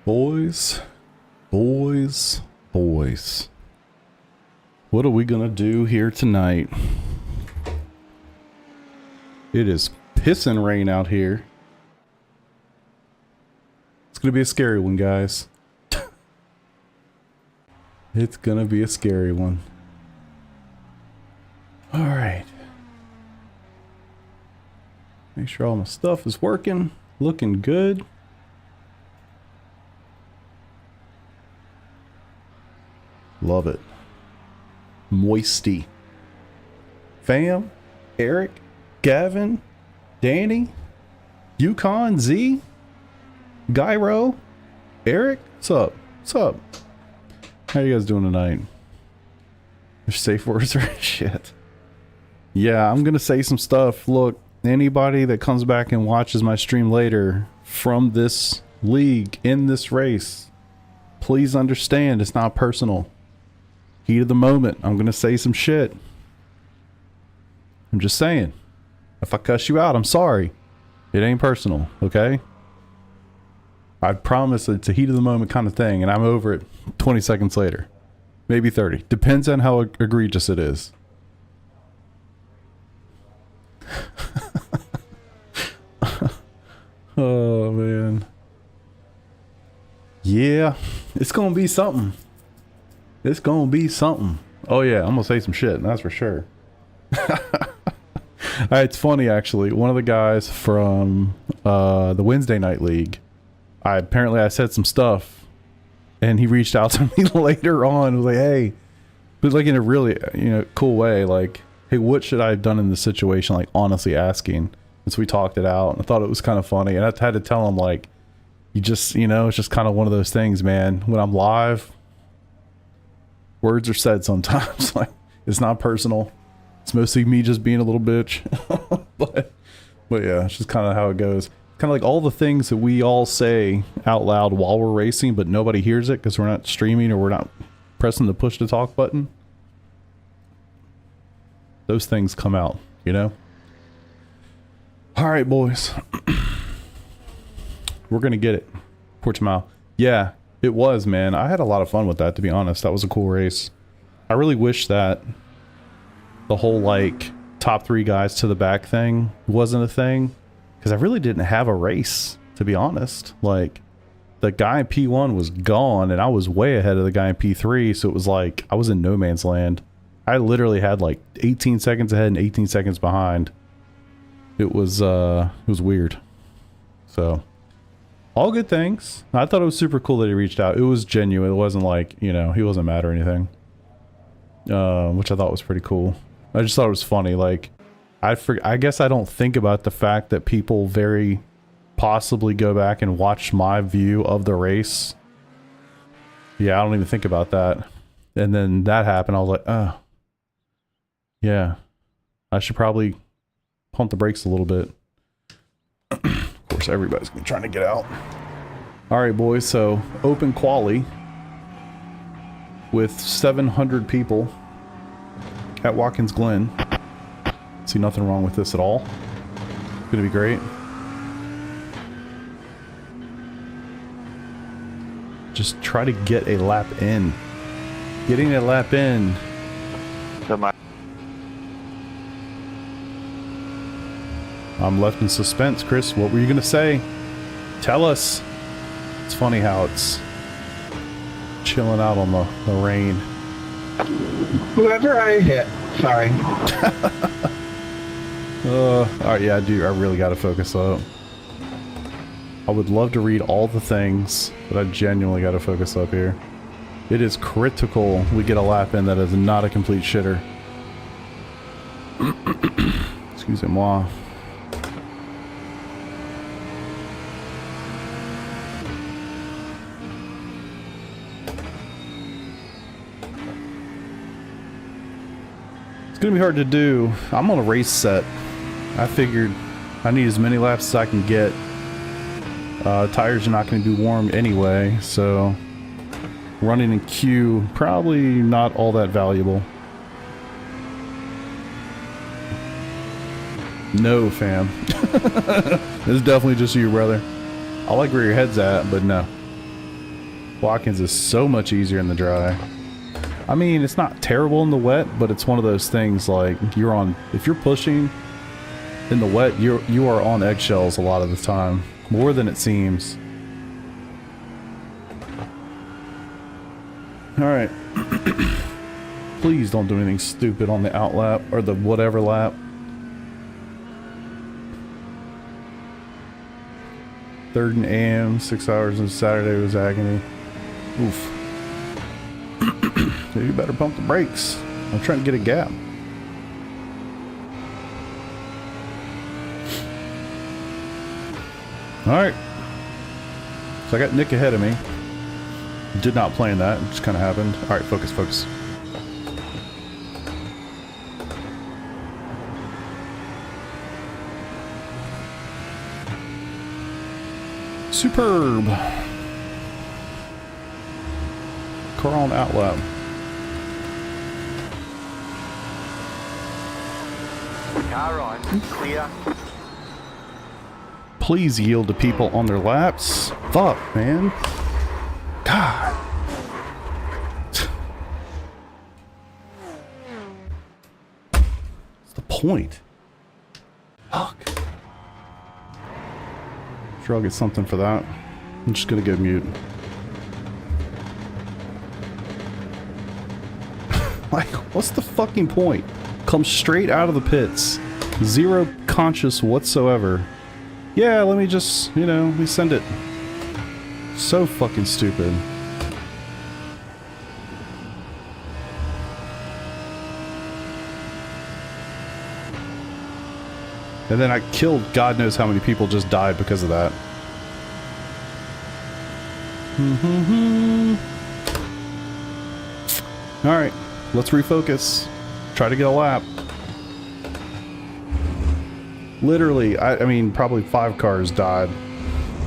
Boys, boys, boys. What are we gonna do here tonight? It is pissing rain out here. It's gonna be a scary one, guys. It's gonna be a scary one. Alright. Make sure all my stuff is working, looking good. Love it. Moisty. Fam, Eric, Gavin, Danny, Yukon, Z, Gyro, Eric, what's up? What's up? How you guys doing tonight? There's safe words or shit. Yeah, I'm gonna say some stuff. Look, anybody that comes back and watches my stream later from this league, in this race, please understand it's not personal. Heat of the moment. I'm gonna say some shit. I'm just saying. If I cuss you out, I'm sorry. It ain't personal, okay? I promise it's a heat of the moment kind of thing, and I'm over it 20 seconds later. Maybe 30. Depends on how egregious it is. Oh, man. Yeah, it's gonna be something. It's gonna be something. Oh yeah, I'm gonna say some shit, that's for sure. It's funny actually. One of the guys from the Wednesday night league, I said some stuff, and he reached out to me later on. Was like, "Hey," but like in a really cool way. Like, "Hey, what should I have done in this situation?" Like honestly asking. And so we talked it out, and I thought it was kind of funny. And I had to tell him like, you just it's just kind of one of those things, man. When I'm live, words are said sometimes. Like, it's not personal. It's mostly me just being a little bitch. but yeah, it's just kind of how it goes. Kind of like all the things that we all say out loud while we're racing, but nobody hears it because we're not streaming or we're not pressing the push to talk button. Those things come out, All right, boys. We're going to get it. Portimao. Yeah. It was, man. I had a lot of fun with that, to be honest. That was a cool race. I really wish that the whole, like, top 3 guys to the back thing wasn't a thing. Because I really didn't have a race, to be honest. Like, the guy in P1 was gone, and I was way ahead of the guy in P3, so it was like, I was in no man's land. I literally had, like, 18 seconds ahead and 18 seconds behind. It was weird. So... all good things. I thought it was super cool that he reached out. It was genuine. It wasn't like, he wasn't mad or anything. Which I thought was pretty cool. I just thought it was funny. Like, I guess I don't think about the fact that people very possibly go back and watch my view of the race. Yeah, I don't even think about that. And then that happened. I was like, oh. Yeah. I should probably pump the brakes a little bit. Of course, everybody's gonna be trying to get out. All right, boys. So open quali with 700 people at Watkins Glen. See nothing wrong with this at all. It's gonna be great. Just try to get a lap in. Getting a lap in. I'm left in suspense. Chris, what were you gonna say? Tell us. It's funny how it's chilling out on the rain. Whoever I hit. Sorry. Alright, yeah, I really gotta focus up. I would love to read all the things, but I genuinely gotta focus up here. It is critical we get a lap in that is not a complete shitter. Excusez-moi. It's gonna be hard to do. I'm on a race set. I figured I need as many laps as I can get. Tires are not going to be warm anyway, so running in queue probably not all that valuable. No, fam. It's definitely just you, brother. I like where your head's at, but no. Watkins is so much easier in the dry. I mean, it's not terrible in the wet, but it's one of those things like you're on, if you're pushing in the wet, you are on eggshells a lot of the time, more than it seems. All right. Please don't do anything stupid on the out lap or the whatever lap. Third and AM, 6 hours on Saturday was agony. Oof. You better pump the brakes. I'm trying to get a gap. Alright. So I got Nick ahead of me. Did not plan that. It just kind of happened. Alright, focus, focus. Superb. Car on outlap. Car on, clear. Please yield to people on their laps. Fuck, man. God. What's the point? Fuck. Sure, I'll get something for that. I'm just gonna go mute. Like, what's the fucking point? Come straight out of the pits. Zero conscious whatsoever. Yeah, let me just, you know, we send it. So fucking stupid. And then I killed God knows how many people just died because of that. Alright, let's refocus. Try to get a lap. Literally, I mean, probably 5 cars died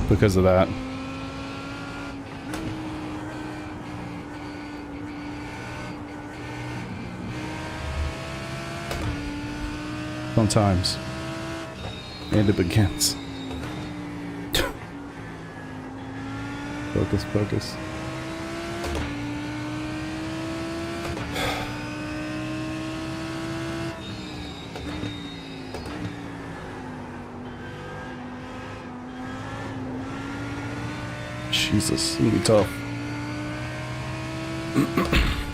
because of that. Sometimes. And it begins. Focus, focus. Jesus, it's gonna be tough.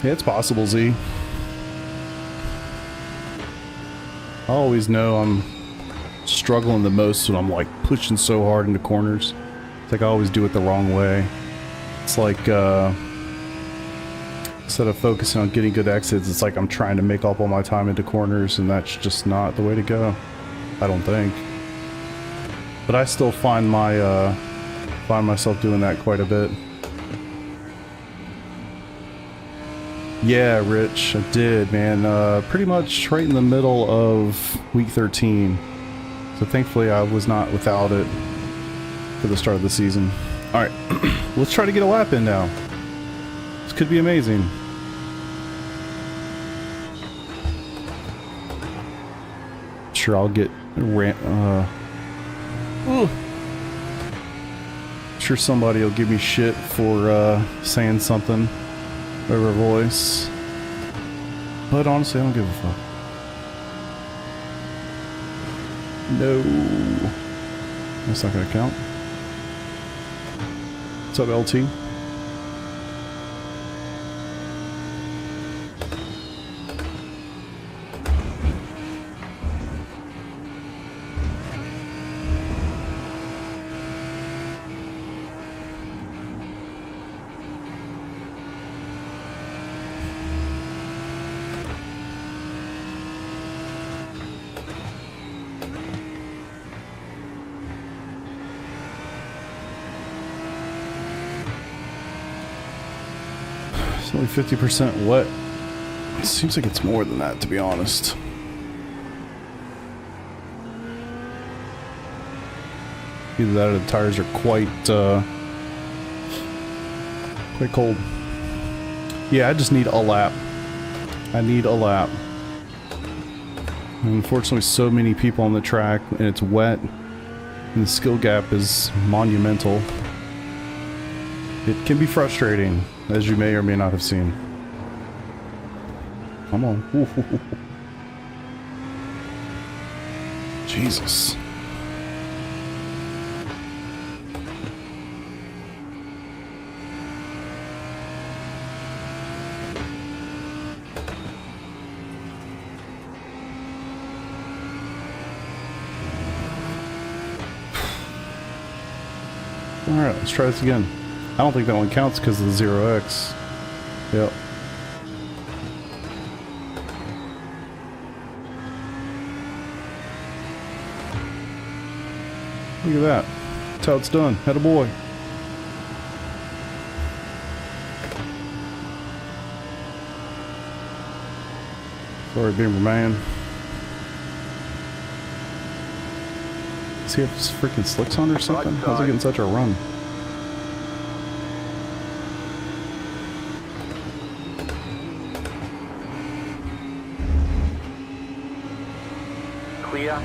Yeah, it's possible, Z. I always know I'm struggling the most when I'm like pushing so hard into corners. It's like I always do it the wrong way. It's like instead of focusing on getting good exits, it's like I'm trying to make up all my time into corners, and that's just not the way to go, I don't think. But I still find myself doing that quite a bit. Yeah, Rich, I did, man. Pretty much right in the middle of week 13. So thankfully I was not without it for the start of the season. Alright, let's try to get a lap in now. This could be amazing. Sure, I'll get sure somebody will give me shit for saying something over voice, but honestly I don't give a fuck. No, that's not gonna count. What's up, LT? It's only 50% wet. It seems like it's more than that, to be honest. Either that or the tires are quite cold. Yeah, I just need a lap. I need a lap. And unfortunately, so many people on the track, and it's wet, and the skill gap is monumental. It can be frustrating, as you may or may not have seen. Come on. Ooh. Jesus. Alright, let's try this again. I don't think that one counts because of the 0x. Yep. Look at that. That's how it's done. Attaboy. Sorry, Beamer Man. Does he have his freaking slicks on or something? How's he getting such a run? Clear.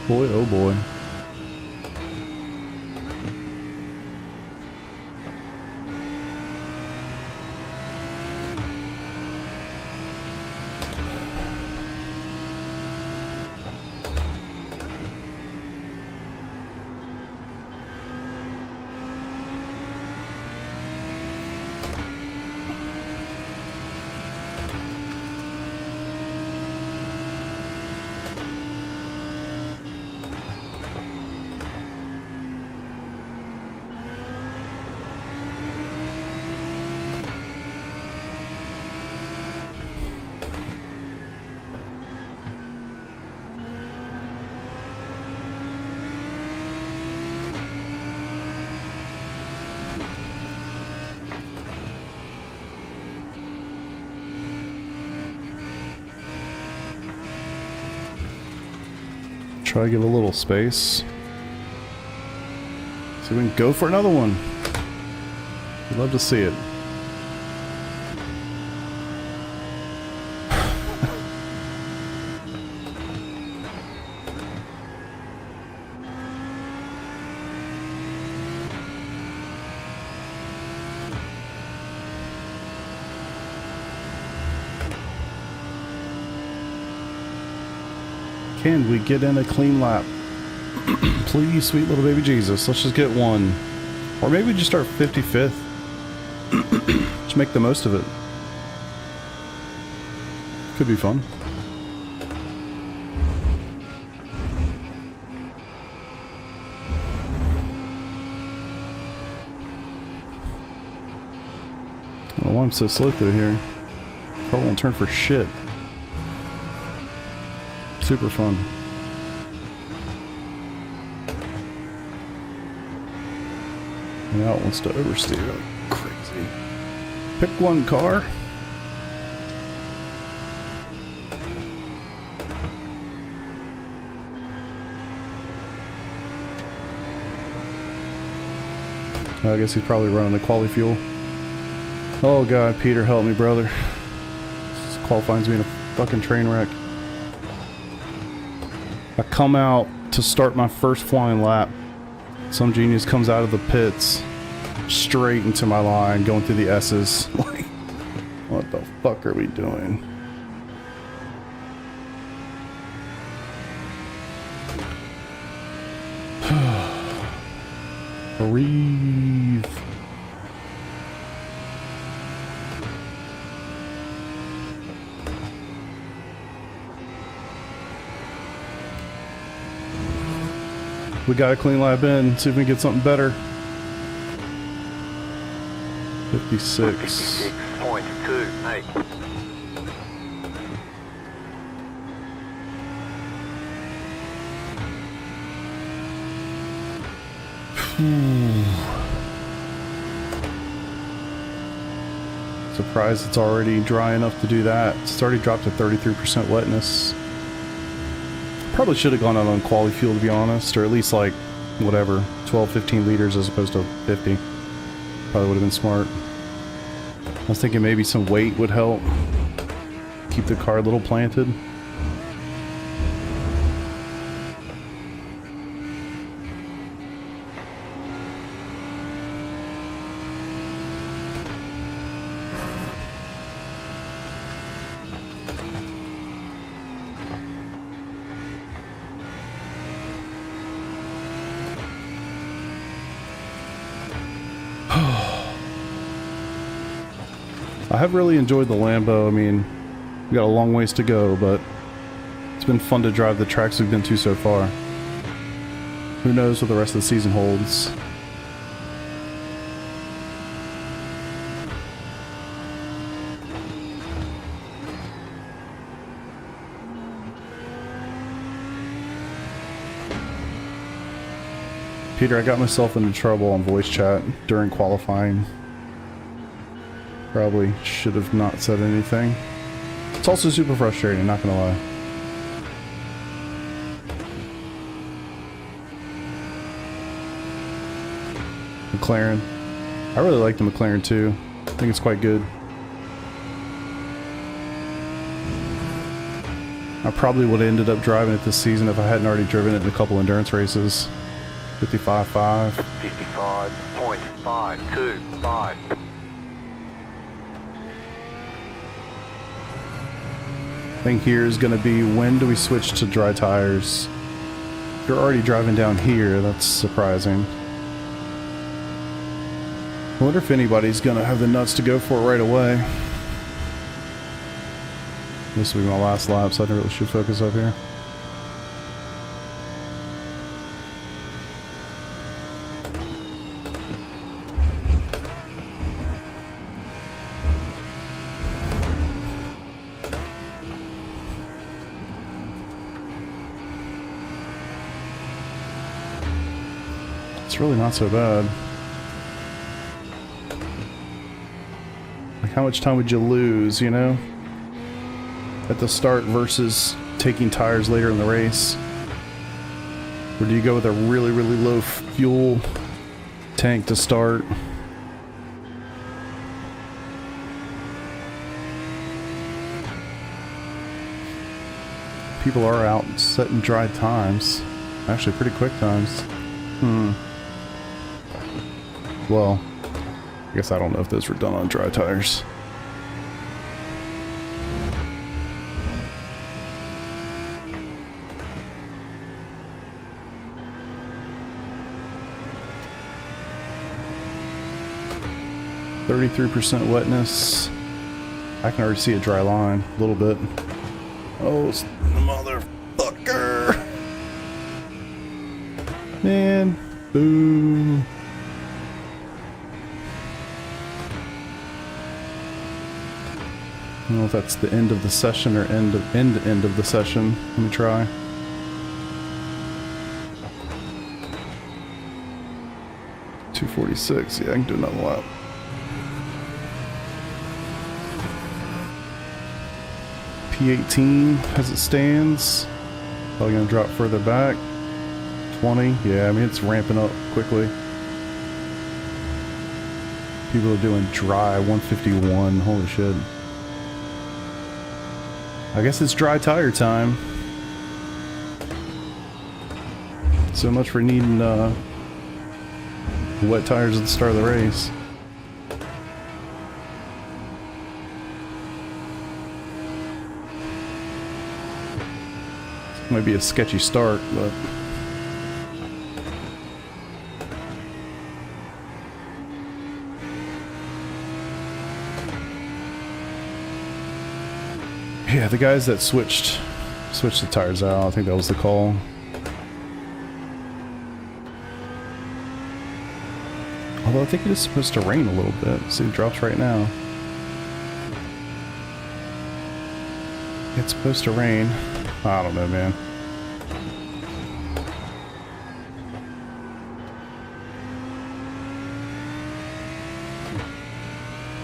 Boy, oh boy. Try to give a little space. So we can go for another one. We'd love to see it. Can we get in a clean lap? Please, sweet little baby Jesus. Let's just get one. Or maybe just start 55th. Just make the most of it. Could be fun. I don't know why I'm so slow through here. Probably won't turn for shit. Super fun. Now it wants to oversteer like crazy. Pick one car. I guess he's probably running the quali fuel. Oh god, Peter, help me, brother. This qualifying's being a fucking train wreck. I come out to start my first flying lap. Some genius comes out of the pits straight into my line, going through the S's. Like, what the fuck are we doing? Breathe. We got a clean lap in, see if we can get something better. 56. 56.28. Surprised it's already dry enough to do that. It's already dropped to 33% wetness. Probably should have gone out on quali fuel, to be honest, or at least like whatever, 12-15 liters as opposed to 50. Probably would have been smart. I was thinking maybe some weight would help. Keep the car a little planted. I have really enjoyed the Lambo. I mean, we got a long ways to go, but it's been fun to drive the tracks we've been to so far. Who knows what the rest of the season holds. Peter, I got myself into trouble on voice chat during qualifying. Probably should have not said anything. It's also super frustrating, not gonna lie. McLaren. I really like the McLaren too. I think it's quite good. I probably would have ended up driving it this season if I hadn't already driven it in a couple endurance races. 55.5. 55.525. Thing here is going to be, when do we switch to dry tires? If you're already driving down here, that's surprising. I wonder if anybody's going to have the nuts to go for it right away. This will be my last lap, so I really should focus up here. It's really not so bad. Like, how much time would you lose, you know? At the start versus taking tires later in the race? Or do you go with a really, really low fuel tank to start? People are out setting dry times. Actually, pretty quick times. Well, I guess I don't know if those were done on dry tires. .33% wetness. I can already see a dry line a little bit. Oh, motherfucker! Man, boo. I don't know if that's the end of the session or end of the session. Let me try. .246. Yeah, I can do another lap. P18 as it stands. Probably gonna drop further back. 20. Yeah, I mean, it's ramping up quickly. People are doing dry 151. Holy shit. I guess it's dry tire time. So much for needing wet tires at the start of the race. Might be a sketchy start, but yeah, the guys that switched the tires out, I think that was the call. Although I think it is supposed to rain a little bit. See, it drops right now. It's supposed to rain. I don't know, man.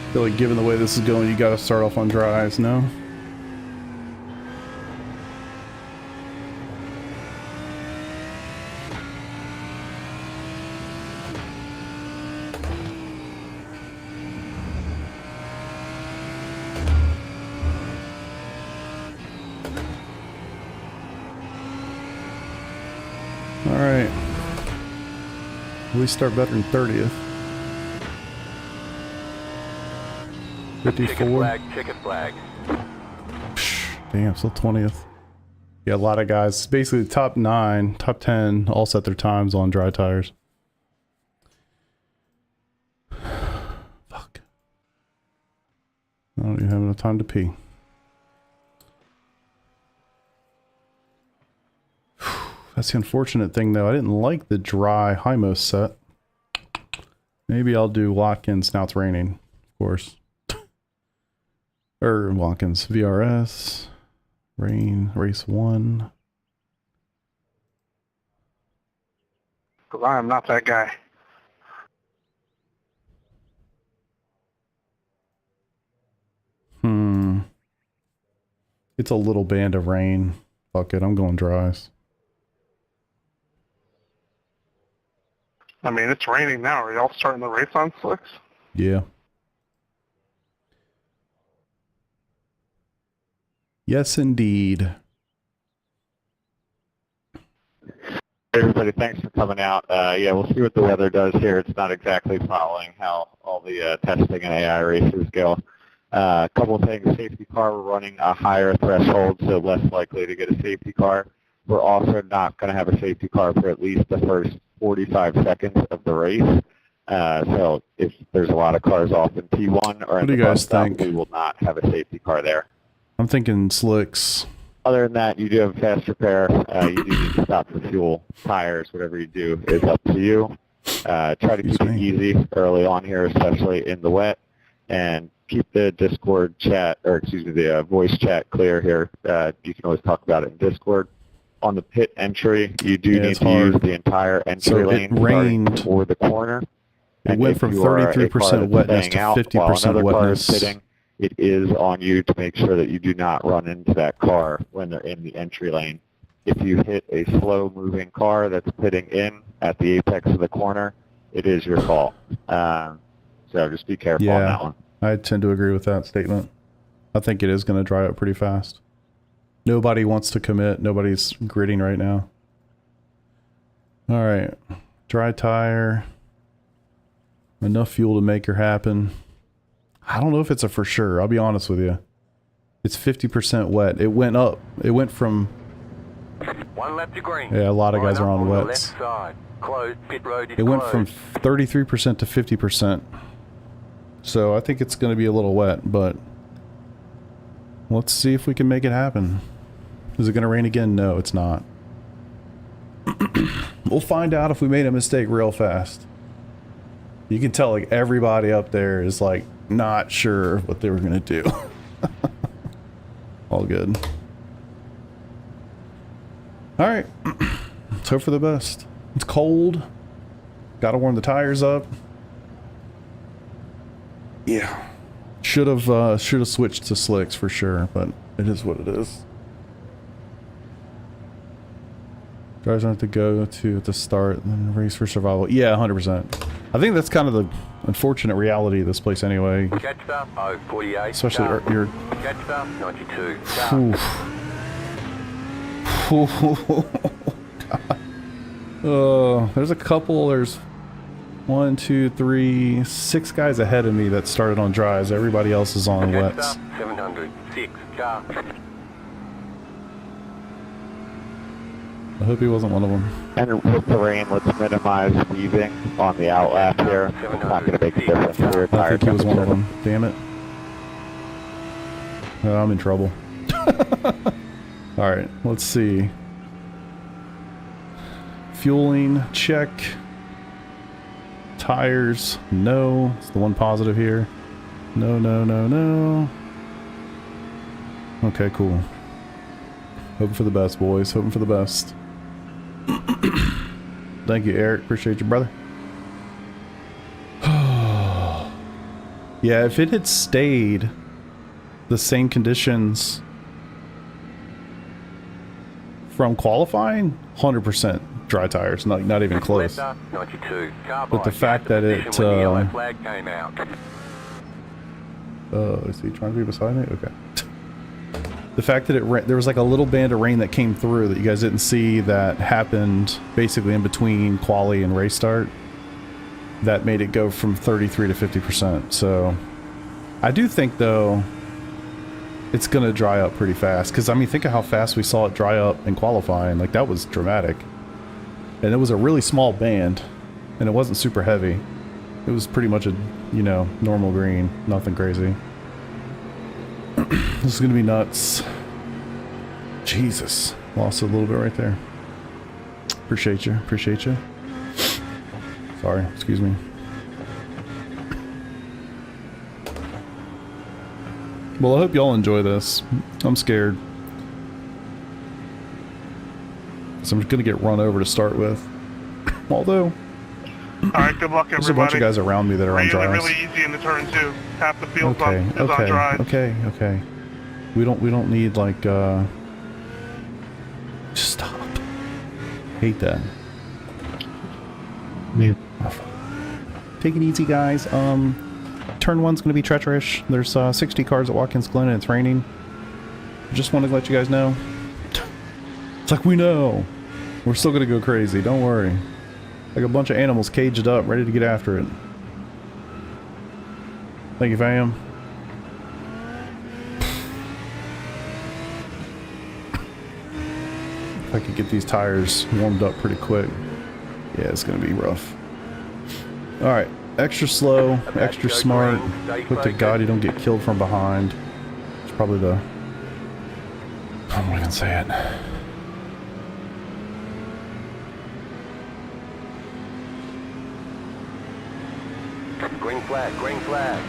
I feel like given the way this is going, you gotta start off on dries, no? Alright. We start better than 30th. 54. Chicken flag. Damn, still 20th. Yeah, a lot of guys. Basically, the top 9, top 10 all set their times on dry tires. Fuck. I don't even have enough time to pee. That's the unfortunate thing, though. I didn't like the dry high-most set. Maybe I'll do Watkins. Now it's raining, of course. Or Watkins. VRS. Rain. Race 1. Because I am not that guy. It's a little band of rain. Fuck it. I'm going dries. I mean, it's raining now. Are y'all starting the race on slicks? Yeah. Yes, indeed. Hey everybody, thanks for coming out. Yeah, we'll see what the weather does here. It's not exactly following how all the testing and AI races go. A couple of things. Safety car, we're running a higher threshold, so less likely to get a safety car. We're also not going to have a safety car for at least the first 45 seconds of the race. So if there's a lot of cars off in T1 or in the bus stop, we will not have a safety car there. I'm thinking slicks. Other than that, you do have fast repair. You do need to stop for fuel, tires, whatever you do is up to you. Try to keep it easy early on here, especially in the wet, and keep the Discord chat, or excuse me, the voice chat clear here. You can always talk about it in Discord. On the pit entry, you do need to use the entire entry lane starting for the corner. It went from 33% wetness to 50% wetness. It is on you to make sure that you do not run into that car when they're in the entry lane. If you hit a slow-moving car that's pitting in at the apex of the corner, it is your fault. So just be careful on that one. I tend to agree with that statement. I think it is going to dry up pretty fast. Nobody wants to commit. Nobody's gritting right now. All right. Dry tire. Enough fuel to make her happen. I don't know if it's a for sure. I'll be honest with you. It's 50% wet. It went up. It went from... One lap to green. Yeah, a lot of guys are on wets. It went from 33% to 50%. So I think it's going to be a little wet, but let's see if we can make it happen. Is it going to rain again? No, it's not. We'll find out if we made a mistake real fast. You can tell like everybody up there is like not sure what they were going to do. All good. All right. Let's hope for the best. It's cold. Got to warm the tires up. Yeah. Should have switched to slicks for sure, but it is what it is. Drivers have to go to at the start and then race for survival. Yeah, 100%. I think that's kind of the unfortunate reality of this place anyway. Especially your... 92. There's a couple. There's 1, 2, 3, 6 guys ahead of me that started on dries. Everybody else is on wets. 706. I hope he wasn't one of them. And with the rain, let's minimize weaving on the outlap here. It's not going to make a difference for your tire. I think he was one of them. Damn it. I'm in trouble. Alright, let's see. Fueling, check. Tires, no. It's the one positive here. No, no, no, no. Okay, cool. Hoping for the best, boys. Hoping for the best. Thank you, Eric. Appreciate you, brother. Yeah, if it had stayed the same conditions from qualifying, 100% dry tires, not even close. 92. But the fact that it is he trying to be beside me? Okay. The fact that there was like a little band of rain that came through that you guys didn't see that happened basically in between quali and race start, that made it go from 33 to 50%. So I do think though it's gonna dry up pretty fast, because I mean, think of how fast we saw it dry up in qualifying. Like, that was dramatic, and it was a really small band, and it wasn't super heavy. It was pretty much a, you know, normal green, nothing crazy. This is gonna be nuts. Jesus, lost a little bit right there. Appreciate you, appreciate you. Sorry, excuse me. Well, I hope y'all enjoy this. I'm scared. So I'm gonna get run over to start with. Although, Alright, good luck everybody. there's a bunch of guys around me that are on dries. Really easy in the turn too. Half the field's Okay, is on dry. okay. We don't need like stop. Hate that. Yeah. Take it easy, guys. Turn one's gonna be treacherous. There's 60 cars at Watkins Glen and it's raining. Just wanted to let you guys know. It's like, we know. We're still gonna go crazy, don't worry. Like a bunch of animals caged up, ready to get after it. Thank you, fam. If I could get these tires warmed up pretty quick. Yeah, it's gonna be rough. Alright, extra slow, extra smart. Hope to God you don't get killed from behind. It's probably the... I'm not gonna say it. Green flag, green flag.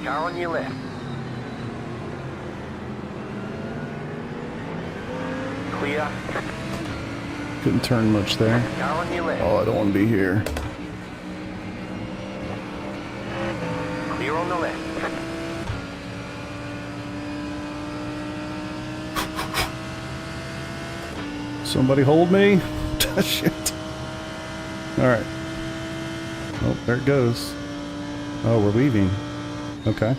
Car on your left. Clear. Couldn't turn much there. Car on your left. Oh, I don't want to be here. Clear on the left. Somebody hold me. Shit. Alright. Oh, there it goes. Oh, we're leaving. Okay.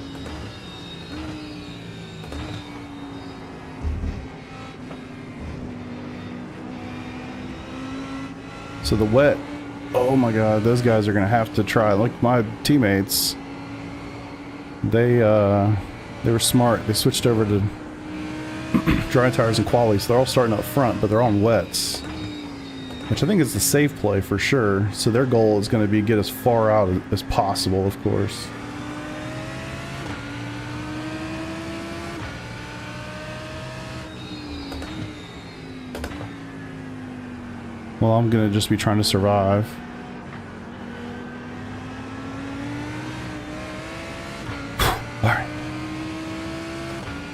So the wet, oh my god, those guys are gonna have to try. Like my teammates, they were smart. They switched over to dry tires and quali, so they're all starting up front, but they're on wets, which I think is the safe play for sure. So their goal is going to be get as far out as possible, of course. Well, I'm going to just be trying to survive. All right.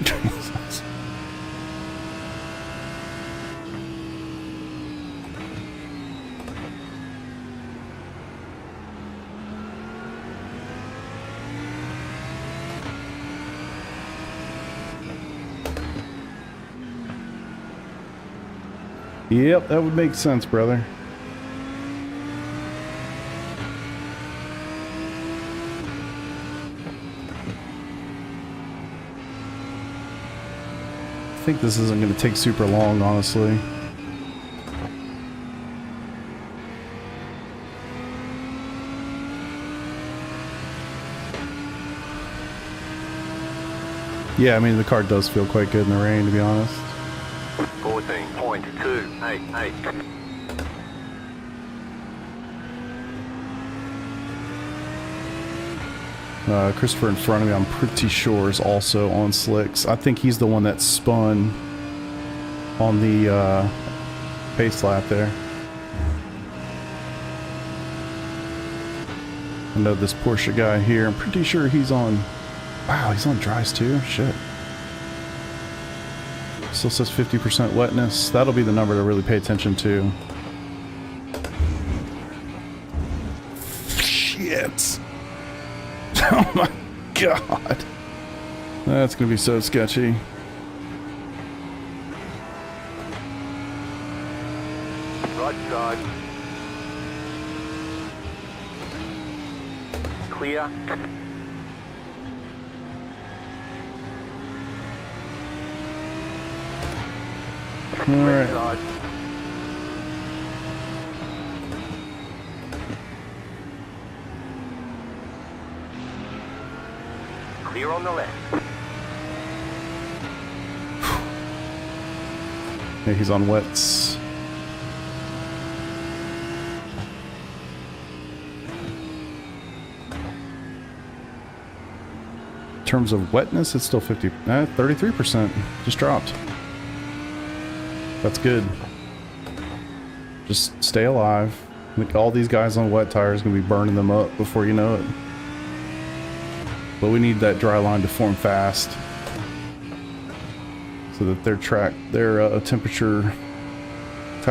Jesus. Yep, that would make sense, brother. I think this isn't going to take super long, honestly. Yeah, I mean, the car does feel quite good in the rain, to be honest. 14.288. Christopher in front of me, I'm pretty sure, is also on slicks. I think he's the one that spun on the pace lap there. I know this Porsche guy here, I'm pretty sure he's on... Wow, he's on dries too? Shit. Still says 50% wetness. That'll be the number to really pay attention to. Shit. Oh my god. That's gonna be so sketchy. Right side. Clear. All Left right. side. Clear on the left. Yeah, he's on wets. In terms of wetness, it's still 33%. Just dropped. That's good. Just stay alive. Like, all these guys on wet tires gonna be burning them up before you know it. But we need that dry line to form fast, so that their tire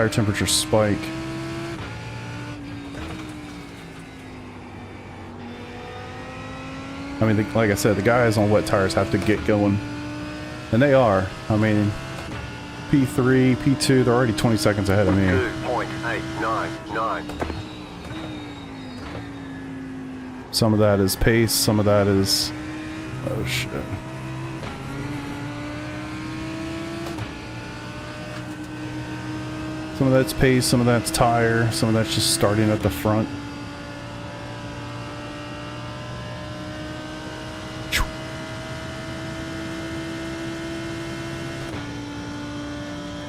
temperature spike. I mean, like I said, the guys on wet tires have to get going, and they are. I mean, P3, P2, they're already 20 seconds ahead of me. 2.899. Some of that is pace, some of that is... oh shit. Some of that's pace, some of that's tire, some of that's just starting at the front. Phew.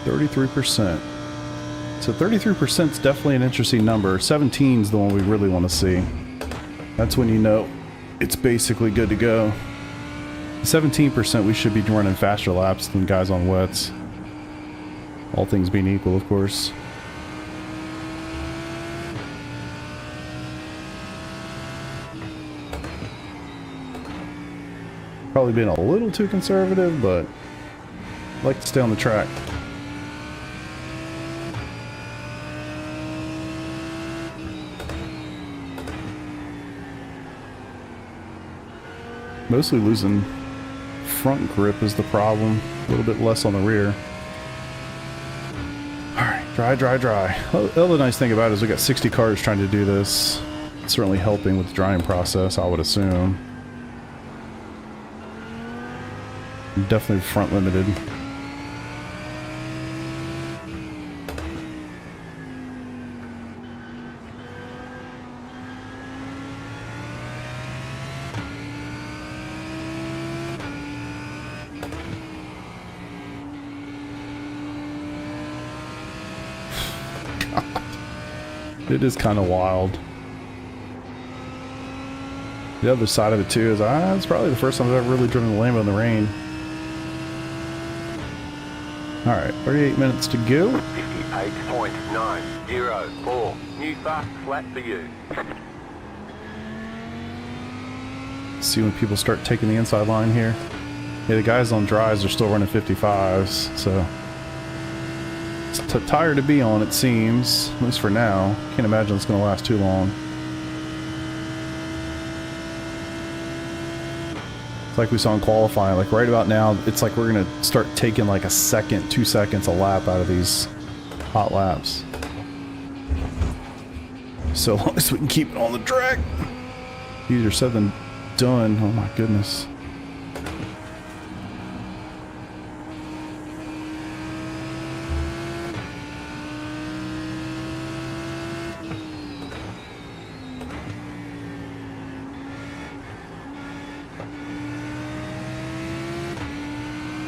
33%. So 33% is definitely an interesting number. 17 is the one we really want to see. That's when you know it's basically good to go. 17%, we should be running faster laps than guys on wets. All things being equal, of course. Probably being a little too conservative, but I'd like to stay on the track. Mostly losing front grip is the problem. A little bit less on the rear. Alright, dry, dry, dry. The other nice thing about it is we got 60 cars trying to do this. It's certainly helping with the drying process, I would assume. Definitely front limited. It is kind of wild. The other side of it too is it's probably the first time I've ever really driven the Lambo in the rain. Alright, 38 minutes to go. 58.904. New fast flat for you. See when people start taking the inside line here. Yeah, the guys on dries are still running 55s, so it's a tire to be on, it seems, at least for now. Can't imagine it's going to last too long. It's like we saw in qualifying, like right about now, it's like we're going to start taking like a second, 2 seconds a lap out of these hot laps. So long as we can keep it on the track. Easier said than done. Oh my goodness.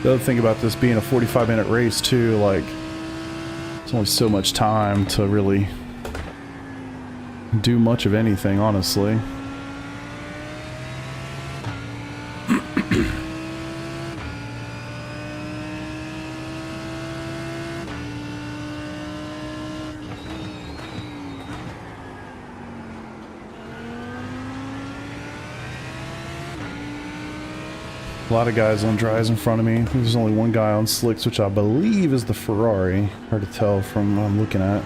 The other thing about this being a 45-minute race too, like, there's only so much time to really do much of anything, honestly. A lot of guys on dries in front of me. There's only one guy on slicks, which I believe is the Ferrari. Hard to tell from what I'm looking at.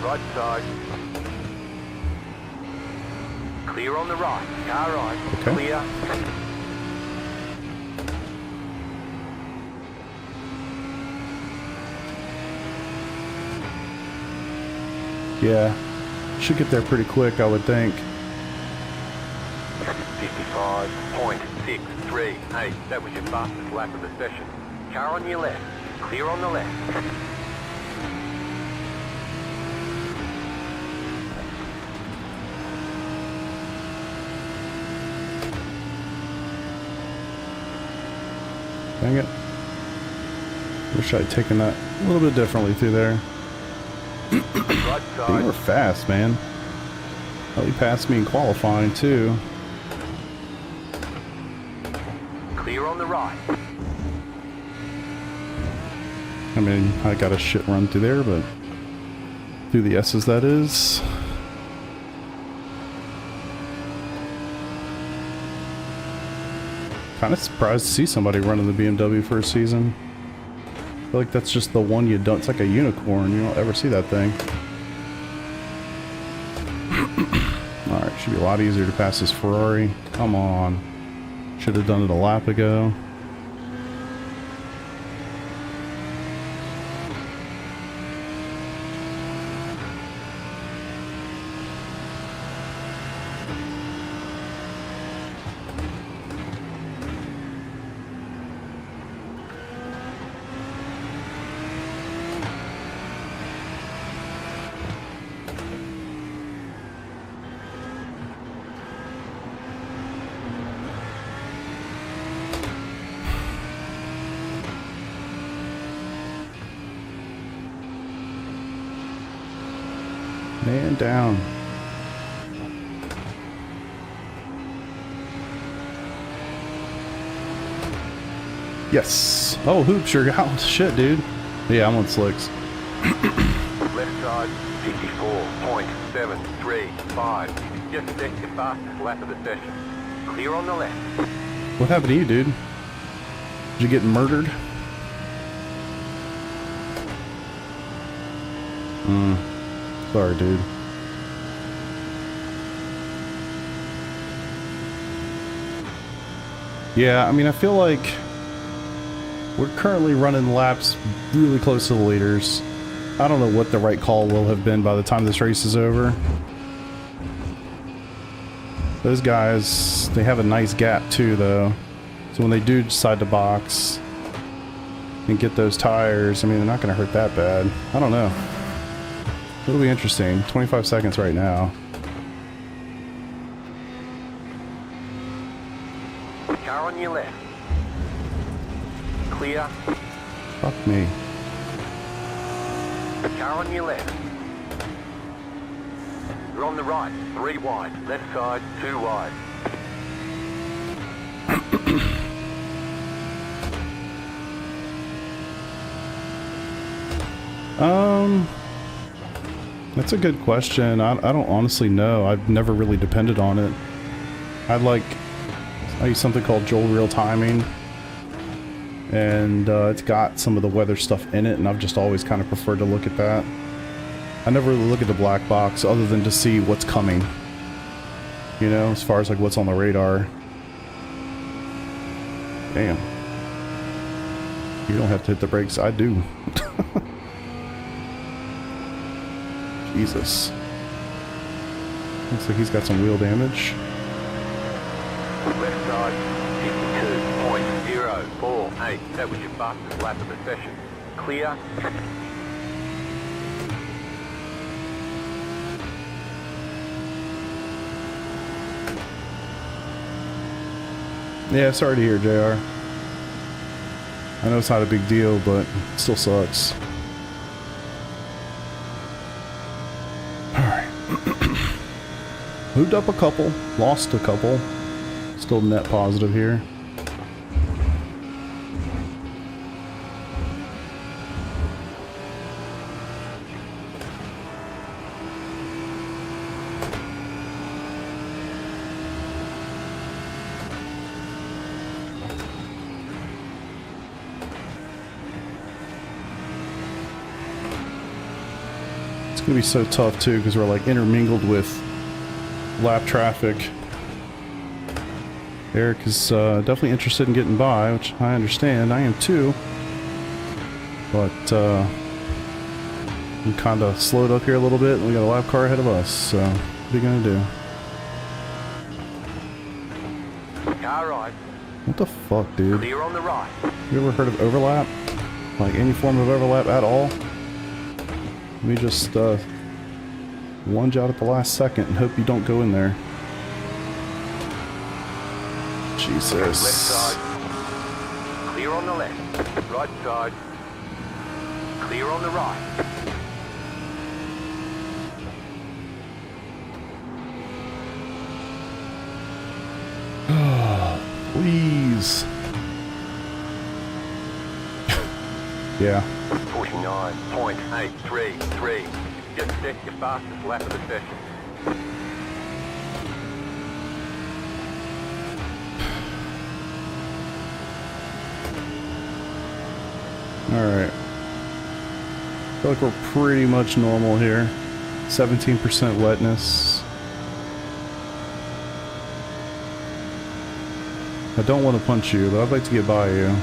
Right side. Clear on the right. Car right. Okay. Clear. Yeah. Should get there pretty quick, I would think. 55.638. That was your fastest lap of the session. Car on your left. Clear on the left. Dang it. Wish I'd taken that a little bit differently through there. Right They side. were fast, man. Well, he passed me in qualifying, too. Clear on the right. I mean, I got a shit run through there, but through the S's, that is. Kind of surprised to see somebody running the BMW for a season. I feel like that's just the one you don't. It's like a unicorn. You don't ever see that thing. Alright, should be a lot easier to pass this Ferrari. Come on. Should have done it a lap ago. Man down. Yes. Oh, hoops, you're out. Shit, dude. Yeah, I'm on slicks. Left side. 54.735. Just set your fastest lap of the session. Clear on the left. What happened to you, dude? Did you get murdered? Sorry, dude. Yeah, I mean, I feel like we're currently running laps really close to the leaders. I don't know what the right call will have been by the time this race is over. Those guys, they have a nice gap too, though. So when they do decide to box and get those tires, I mean, they're not going to hurt that bad. I don't know. It'll be interesting. 25 seconds right now. Car on your left. Clear. Fuck me. Car on your left. You're on the right. 3 wide. Left side. 2 wide. That's a good question. I don't honestly know. I've never really depended on it. I use something called Joel Real Timing, and it's got some of the weather stuff in it, and I've just always kind of preferred to look at that. I never really look at the black box other than to see what's coming, you know, as far as like what's on the radar. Damn. You don't have to hit the brakes. I do. Jesus. Looks like he's got some wheel damage. Left side. 52.048. That was your fastest lap of the session. Clear. Yeah, sorry to hear, JR. I know it's not a big deal, but it still sucks. Alright. Moved up a couple, lost a couple. Still net positive here. It's gonna be so tough too, because we're like intermingled with lap traffic. Eric is definitely interested in getting by, which I understand. I am too. But We kind of slowed up here a little bit, and we got a lap car ahead of us, so what are you going to do? Car right. What the fuck, dude? Clear on the right. You ever heard of overlap? Like any form of overlap at all? Let me just lunge out at the last second and hope you don't go in there. Jesus. Left side. Clear on the left. Right side. Clear on the right. Please. Yeah. 49.833. Just set your fastest lap of the session. Alright. Feel like we're pretty much normal here. 17% wetness. I don't want to punch you, but I'd like to get by you.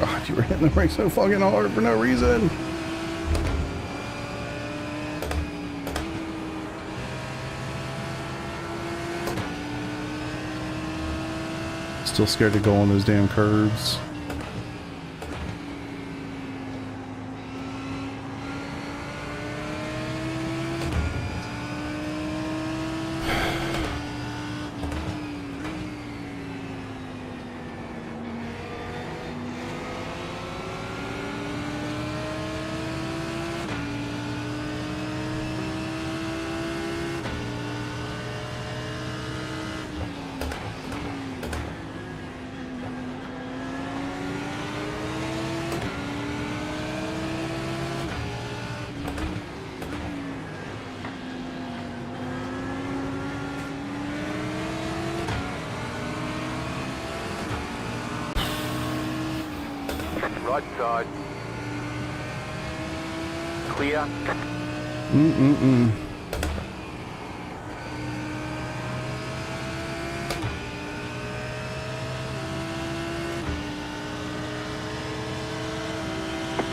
God, you were hitting the brake so fucking hard for no reason. Still scared to go on those damn curves. Right side. Clear.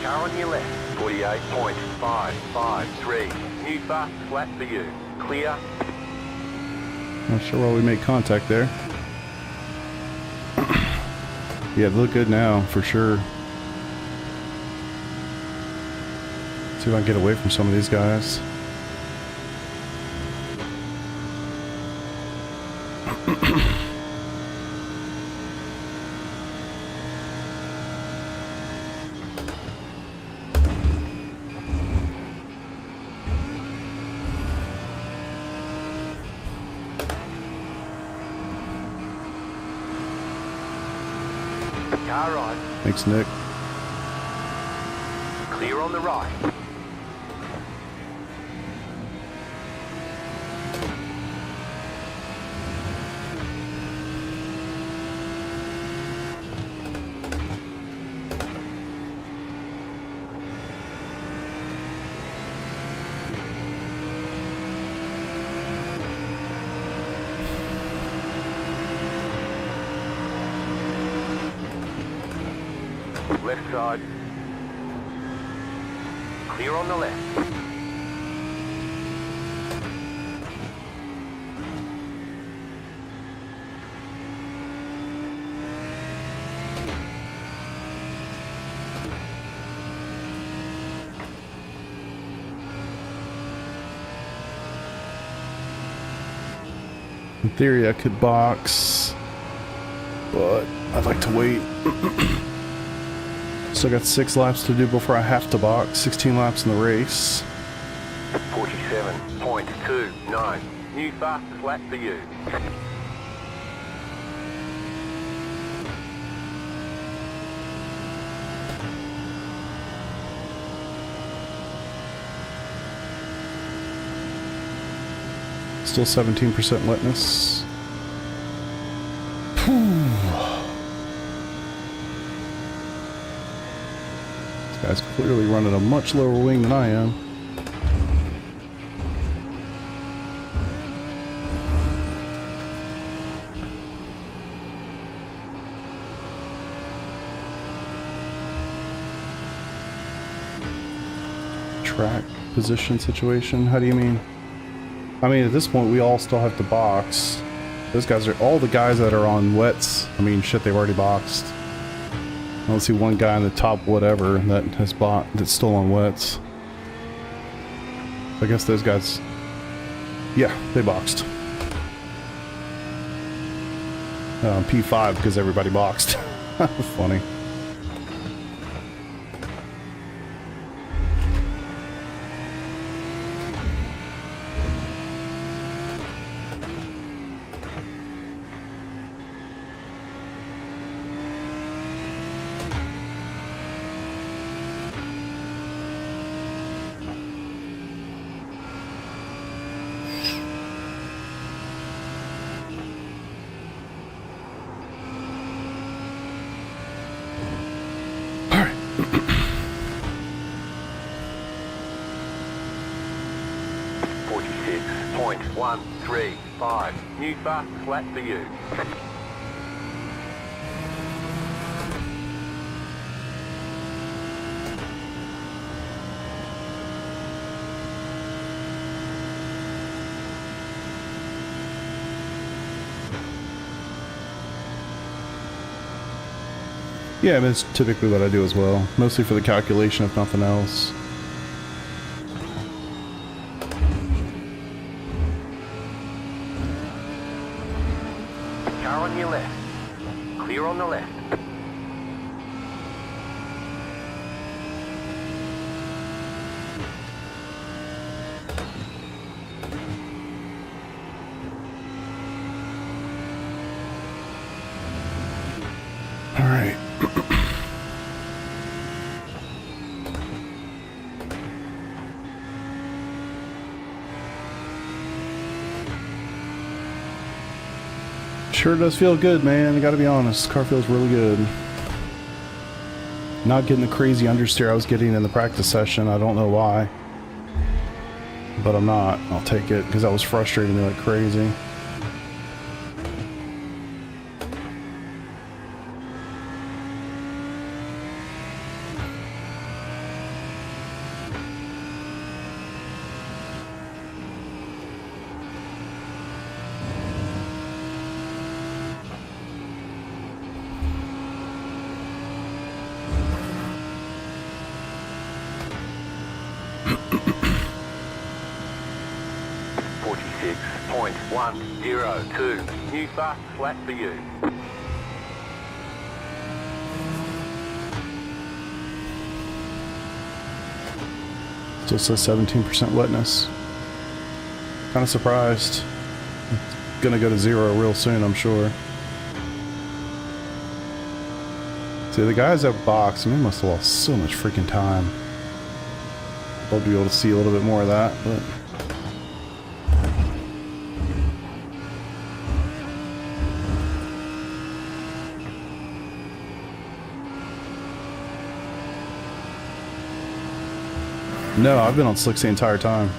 Car on your left. 48.553. New fastest lap for you. Clear. Not sure why we made contact there. Yeah, they look good now, for sure. See if I can get away from some of these guys. Car right. Thanks, Nick. Clear on the right. Left side. Clear on the left. In theory, I could box, but I'd like to wait. Still got 6 laps to do before I have to box. 16 laps in the race. 47.29. New fastest lap for you. Still 17% wetness. This guy's clearly running a much lower wing than I am. track position situation? How do you mean? I mean, at this point, we all still have to box. Those guys are, all the guys that are on wets, I mean, shit, they've already boxed. I don't see one guy in the top whatever that has bought, that's still on wets. I guess those guys, yeah, they boxed. P5 because everybody boxed. Funny. New fast flat for you. Yeah, I mean, it's typically what I do as well. Mostly for the calculation, if nothing else. Car on your left. Clear on the left. All right. Sure does feel good, man. I gotta be honest. Car feels really good. Not getting the crazy understeer I was getting in the practice session. I don't know why. But I'm not. I'll take it because that was frustrating me like crazy. New fast flat for you. Still says 17% wetness. Kind of surprised. It's gonna go to 0 real soon, I'm sure. See, the guys that box, I mean, must have lost so much freaking time. I'll be able to see a little bit more of that, but... No, I've been on slicks the entire time.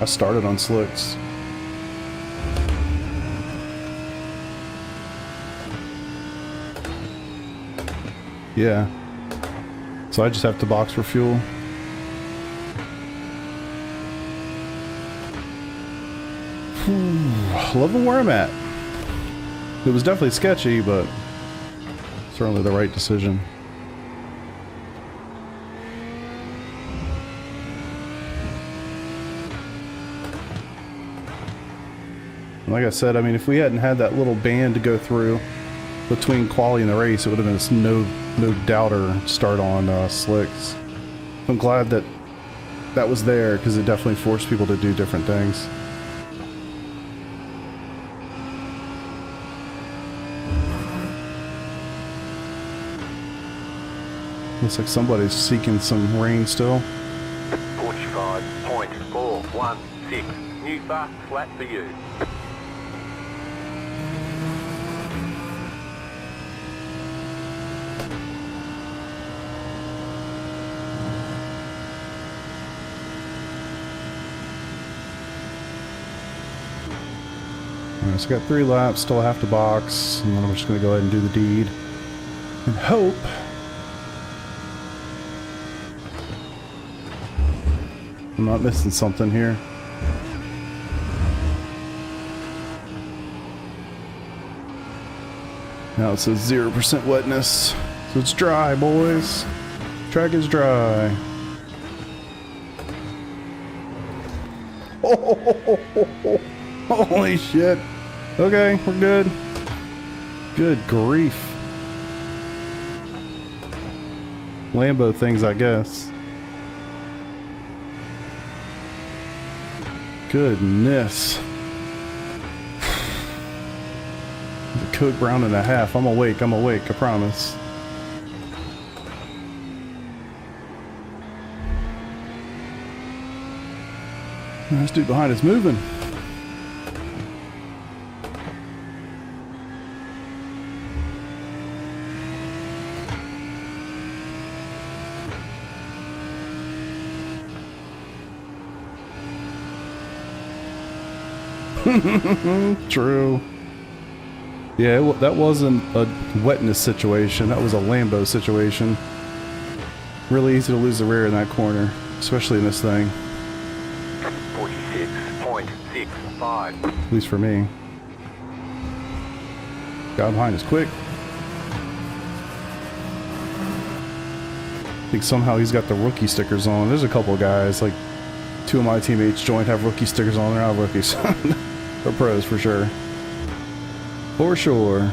I started on slicks. Yeah. So I just have to box for fuel. Loving where I'm at. It was definitely sketchy, but certainly the right decision. Like I said, I mean, if we hadn't had that little band to go through between quali and the race, it would have been a no doubter start on slicks. I'm glad that that was there because it definitely forced people to do different things. Looks like somebody's seeking some rain still. 45.416. New fast flat for you. Alright, so I got 3 laps, still have to box, and then I'm just going to go ahead and do the deed. And hope I'm not missing something here. Now it says 0% wetness. So it's dry, boys. Track is dry. Oh, holy shit. Okay, we're good. Good grief. Lambo things, I guess. Goodness. The Code Brown and a half. I'm awake, I promise. This dude behind is moving. True. Yeah, that wasn't a wetness situation. That was a Lambo situation. Really easy to lose the rear in that corner, especially in this thing. 46.65. At least for me. Guy behind is quick. I think somehow he's got the rookie stickers on. There's a couple of guys, like 2 of my teammates joined, have rookie stickers on. They're not rookies. They're pros for sure. For sure.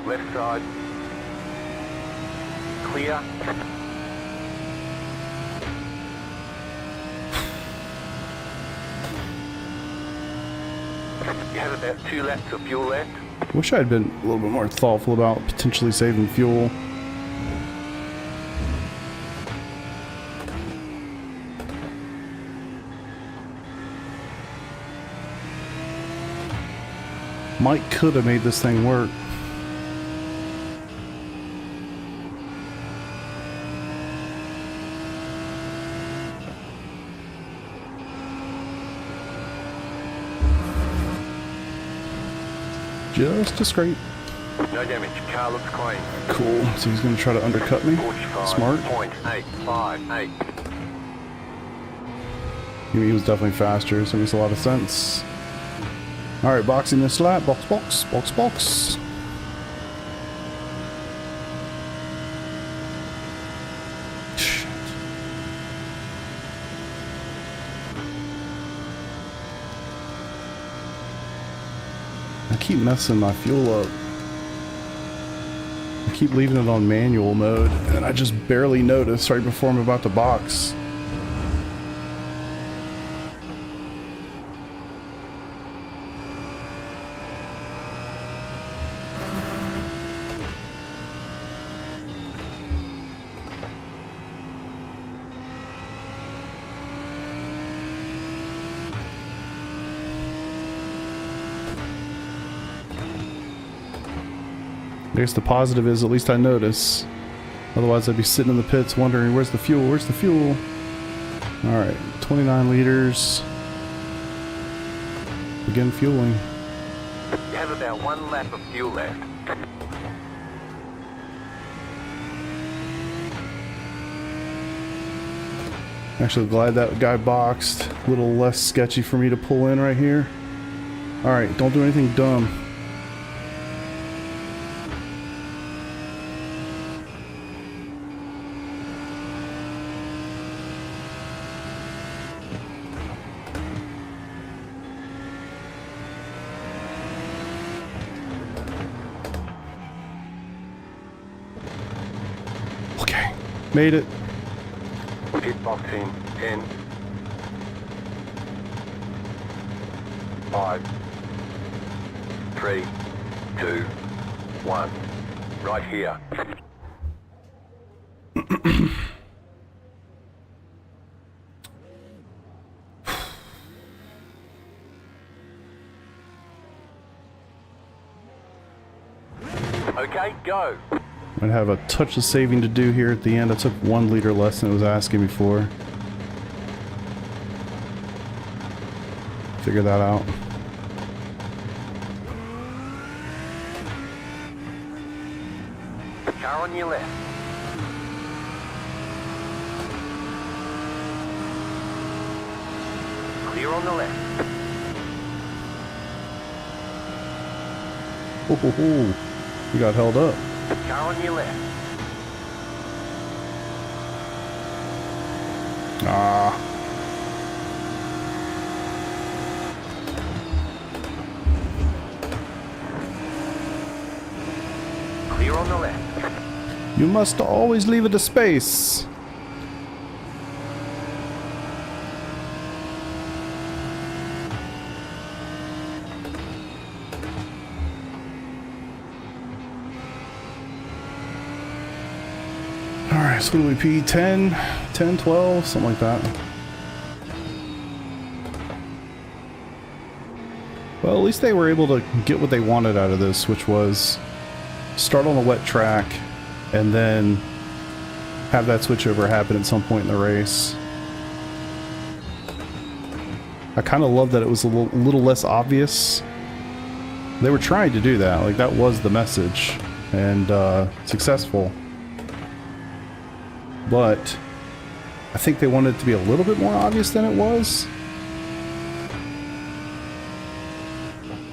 Left side. Clear. You have about 2 laps of fuel left. Wish I had been a little bit more thoughtful about potentially saving fuel. Mike could have made this thing work. Just a scrape. No damage. Car looks clean. Cool. So he's going to try to undercut me. Smart. 45.858. He was definitely faster, so it makes a lot of sense. Alright, boxing this lap. Box, box, box, box. Shit. I keep messing my fuel up. I keep leaving it on manual mode, and I just barely notice right before I'm about to box. I guess the positive is at least I notice. Otherwise I'd be sitting in the pits wondering where's the fuel, where's the fuel? Alright, 29 liters. Begin fueling. You have about 1 lap of fuel left. Actually glad that guy boxed. A little less sketchy for me to pull in right here. Alright, don't do anything dumb. Okay, made it. Pit box in 10, 5, 3, 2, 1. right here. Okay, go. Might have a touch of saving to do here at the end. I took 1 liter less than it was asking me for. Figure that out. Car on your left. Clear on the left. Oh, you got held up. Car on your left. Ah. Clear on the left. You must always leave it a space. Alright, so what do we P? 10, 12, something like that. Well, at least they were able to get what they wanted out of this, which was start on a wet track and then have that switchover happen at some point in the race. I kind of love that it was a little less obvious. They were trying to do that, like that was the message, and successful. But I think they wanted it to be a little bit more obvious than it was.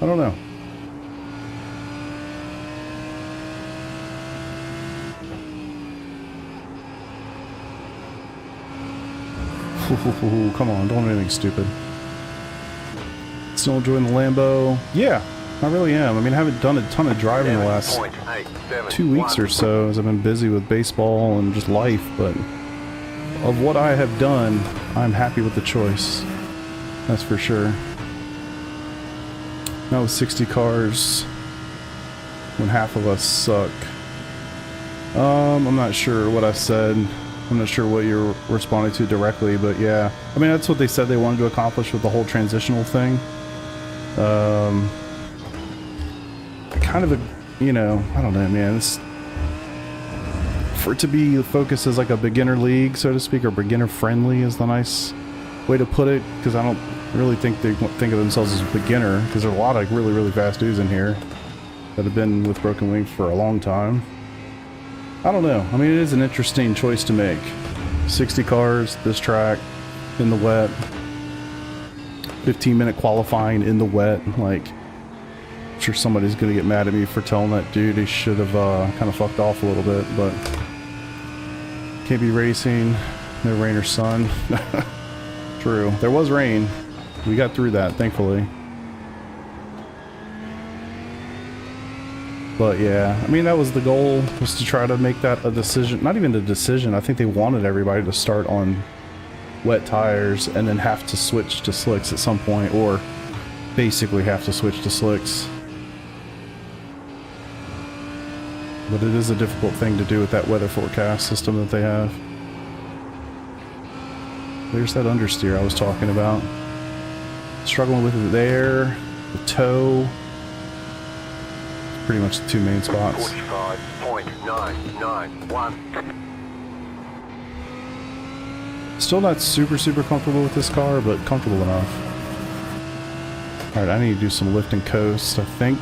I don't know. Come on, don't do anything stupid. Still enjoying the Lambo? Yeah, I really am. I mean, I haven't done a ton of driving the last 2 weeks or so as I've been busy with baseball and just life, but of what I have done, I'm happy with the choice. That's for sure. Now with 60 cars, when half of us suck. I'm not sure what I said. I'm not sure what you're responding to directly, but yeah. I mean, that's what they said they wanted to accomplish with the whole transitional thing. Kind of a, you know, I don't know, man. It's, for it to be focused as like a beginner league, so to speak, or beginner friendly is the nice way to put it, because I don't really think they think of themselves as a beginner, because there are a lot of really, really fast dudes in here that have been with Broken Wings for a long time. I don't know. I mean, it is an interesting choice to make. 60 cars, this track, in the wet. 15-minute qualifying in the wet. Like, I'm sure somebody's going to get mad at me for telling that dude he should have kind of fucked off a little bit, but can't be racing. No rain or sun. True. There was rain. We got through that, thankfully. But yeah, I mean, that was the goal, was to try to make that a decision. Not even a decision. I think they wanted everybody to start on wet tires and then have to switch to slicks at some point, or basically have to switch to slicks. But it is a difficult thing to do with that weather forecast system that they have. There's that understeer I was talking about. Struggling with it there. The toe. Pretty much the two main spots. 45.991. Still not super comfortable with this car, but comfortable enough. Alright, I need to do some lift and coast. I think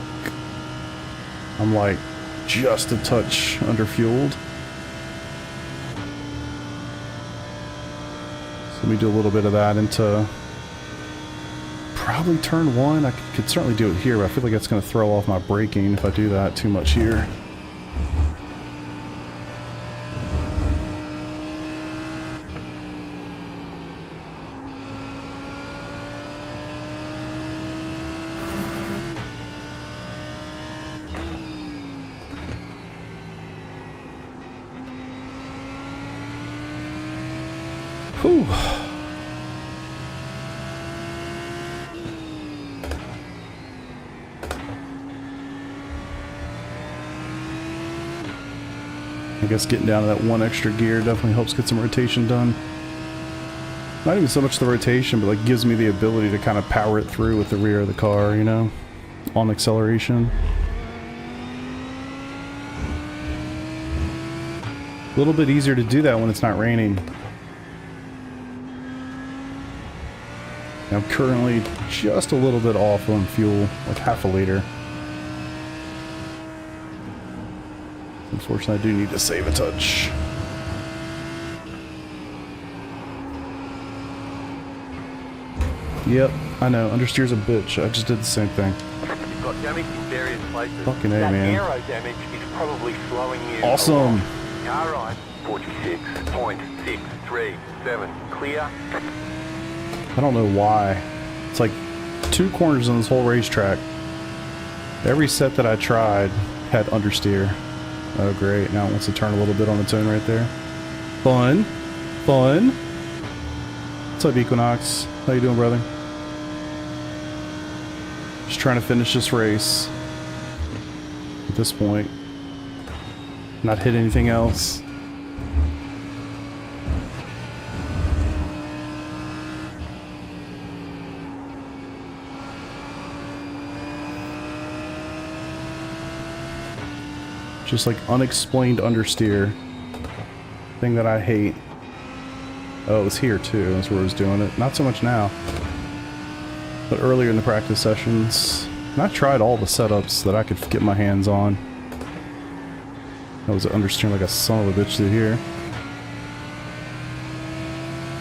I'm like just a touch underfueled. So let me do a little bit of that into probably turn one. I could certainly do it here, but I feel like it's going to throw off my braking if I do that too much here. Whew. I guess getting down to that one extra gear definitely helps get some rotation done. Not even so much the rotation, but like gives me the ability to kind of power it through with the rear of the car, you know, on acceleration. A little bit easier to do that when it's not raining. I'm currently just a little bit off on fuel, like half a liter. Unfortunately, I do need to save a touch. Yep, I know. Understeer's a bitch. I just did the same thing. You've got damage in various places. Fucking A, that man. aero damage is probably slowing you. Awesome. Car ride 46.637. Clear. I don't know why. It's like 2 corners on this whole racetrack. Every set that I tried had understeer. Oh great, now it wants to turn a little bit on its own right there. Fun. Fun. What's up, Equinox? How you doing, brother? Just trying to finish this race. At this point. Not hit anything else. Just like unexplained understeer. Thing that I hate. Oh, it was here too. That's where I was doing it. Not so much now. But earlier in the practice sessions. And I tried all the setups that I could get my hands on. I was understeering like a son of a bitch through here.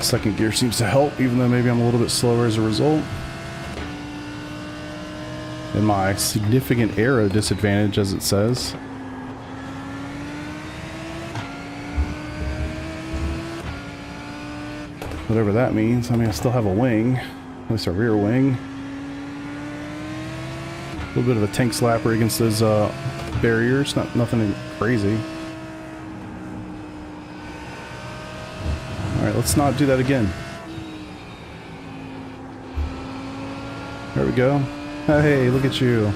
Second gear seems to help, even though maybe I'm a little bit slower as a result. And my significant aero disadvantage, as it says. Whatever that means. I mean, I still have a wing. At least a rear wing. A little bit of a tank slapper against those barriers. Nothing crazy. Alright, let's not do that again. There we go. Hey, look at you.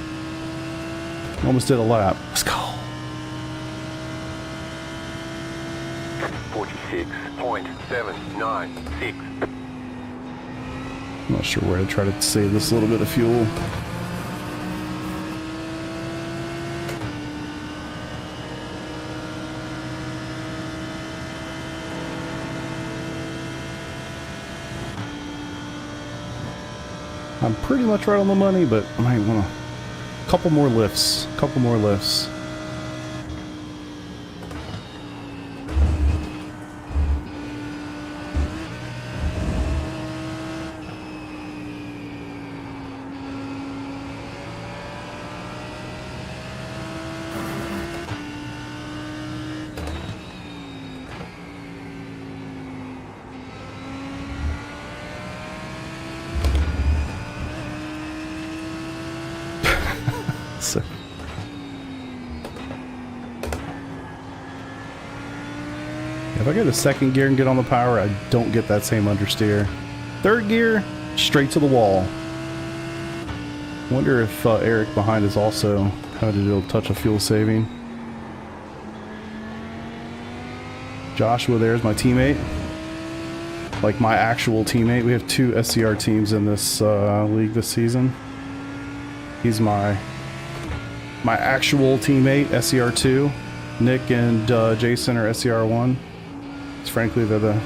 Almost did a lap. Let's go. 46.796. I'm not sure where to try to save this little bit of fuel. I'm pretty much right on the money, but I might want a couple more lifts. Couple more lifts. So. If I go to second gear and get on the power, I don't get that same understeer. Third gear, straight to the wall. Wonder if Eric behind is also how to do a touch of fuel saving. Joshua there's my teammate. Like my actual teammate. We have 2 SCR teams in this league this season. He's my actual teammate, SCR2. Nick and Jason are SCR1. It's frankly they're the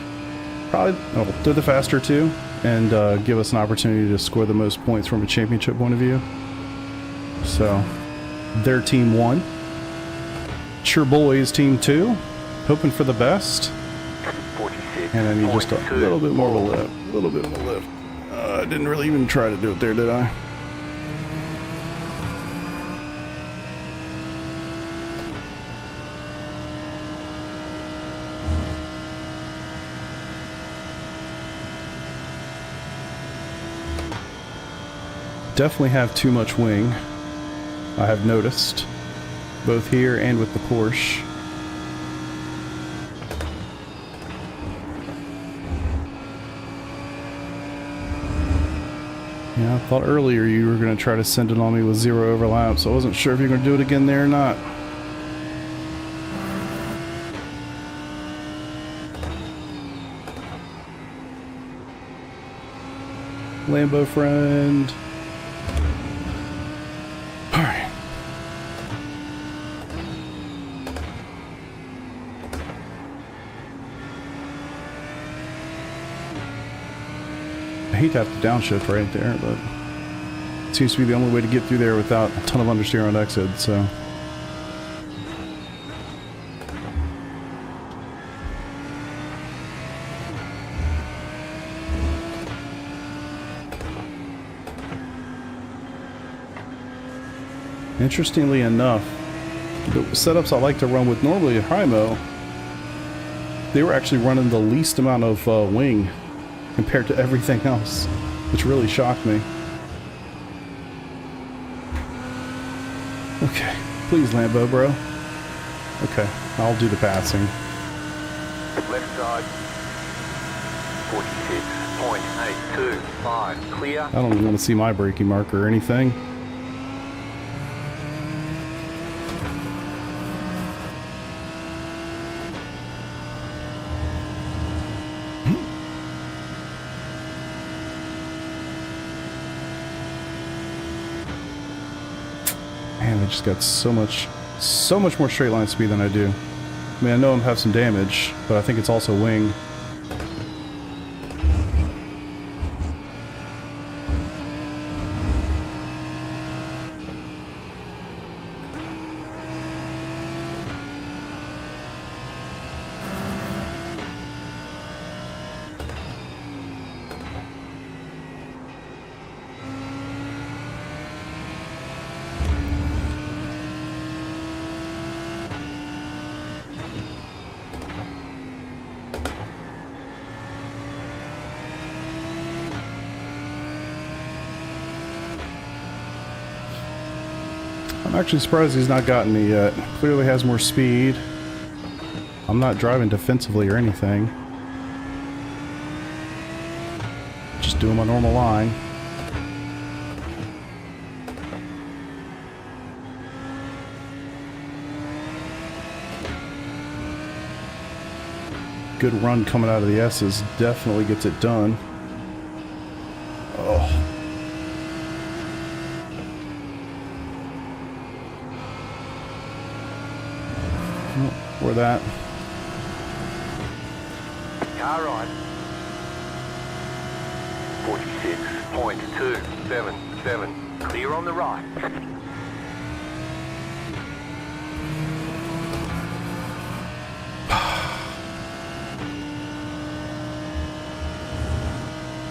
they're the faster two, and give us an opportunity to score the most points from a championship point of view. So they're team 1. It's your boys team 2. Hoping for the best. And I need just a little bit more of a lift. A little bit of a lift. I didn't really even try to do it there, did I? Definitely have too much wing. I have noticed. Both here and with the Porsche. Yeah, I thought earlier you were going to try to send it on me with 0 overlap, so I wasn't sure if you were going to do it again there or not. Lambo friend. Alright. I hate to have to downshift right there, but it seems to be the only way to get through there without a ton of understeer on exit, so. Interestingly enough, the setups I like to run with normally at Hymo, they were actually running the least amount of wing compared to everything else, which really shocked me. Okay, please Lambo, bro. Okay, I'll do the passing. Left side. 46.825. Clear. I don't even want to see my braking marker or anything. Man, I just got so much more straight line speed than I do. I mean, I know I'm have some damage, but I think it's also wing. I'm actually surprised he's not gotten me yet. Clearly has more speed. I'm not driving defensively or anything. Just doing my normal line. Good run coming out of the S's definitely gets it done. Oh. Where that? Car right. 46.277. Clear on the right.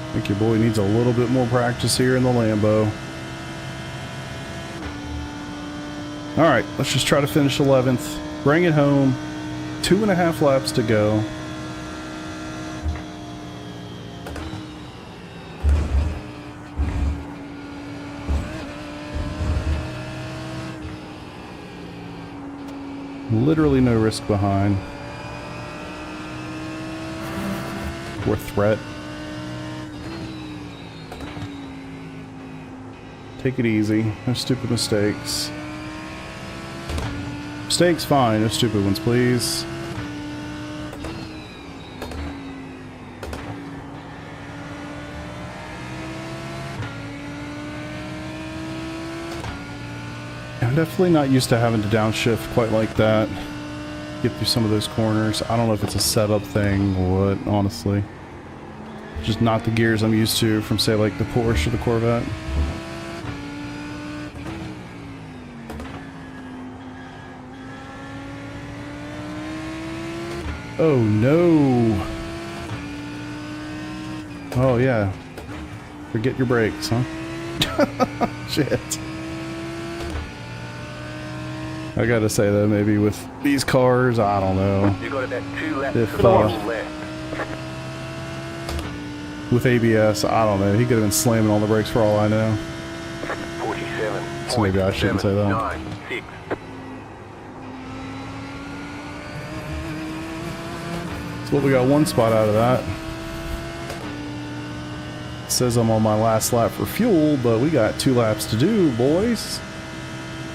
I think your boy needs a little bit more practice here in the Lambo. Alright, let's just try to finish 11th. Bring it home. 2.5 laps to go. Literally no risk behind. Or threat. Take it easy. No stupid mistakes. Mistakes, fine. No stupid ones, please. I'm definitely not used to having to downshift quite like that. Get through some of those corners. I don't know if it's a setup thing or what, honestly. Just not the gears I'm used to from, say, like the Porsche or the Corvette. Oh no! Oh yeah. Forget your brakes, huh? Shit. I gotta say though, maybe with these cars, I don't know. You got about 2 laps If, to left. With ABS, I don't know. He could have been slamming on the brakes for all I know. 47. So maybe I shouldn't say that. 96. So we got one spot out of that. It says I'm on my last lap for fuel, but we got 2 laps to do, boys. So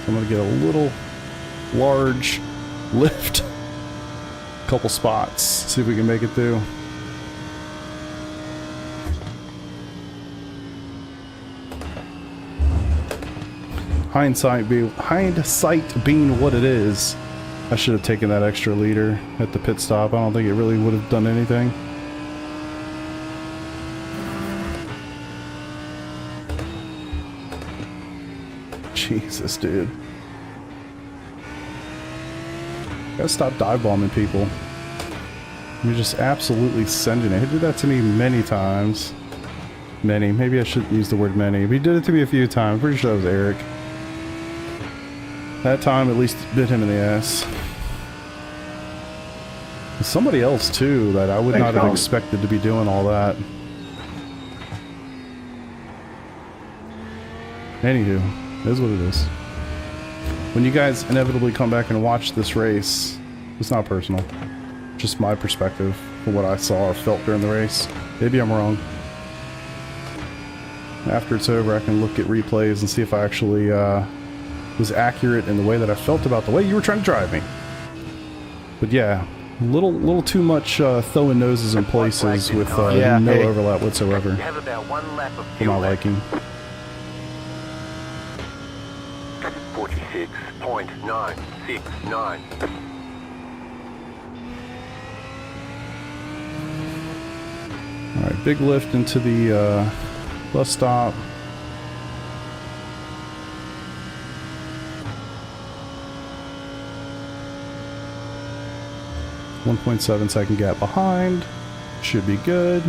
I'm gonna get a little large lift. Couple spots. See if we can make it through. hindsight being what it is, I should have taken that extra liter at the pit stop. I don't think it really would have done anything. Jesus, dude. Gotta stop dive bombing people. You're just absolutely sending it. He did that to me many times. Many. Maybe I shouldn't use the word many, but he did it to me a few times. Pretty sure that was Eric. That time at least bit him in the ass. Somebody else too that I would not have expected to be doing all that. Anywho, it is what it is. When you guys inevitably come back and watch this race, it's not personal. Just my perspective for what I saw or felt during the race. Maybe I'm wrong. After it's over, I can look at replays and see if I actually was accurate in the way that I felt about the way you were trying to drive me. But yeah, little too much throwing noses in places with no overlap whatsoever. You have about 1 lap of For fuel my left. liking. 46.969. Alright, big lift into the bus stop. .7 second gap behind. Should be good.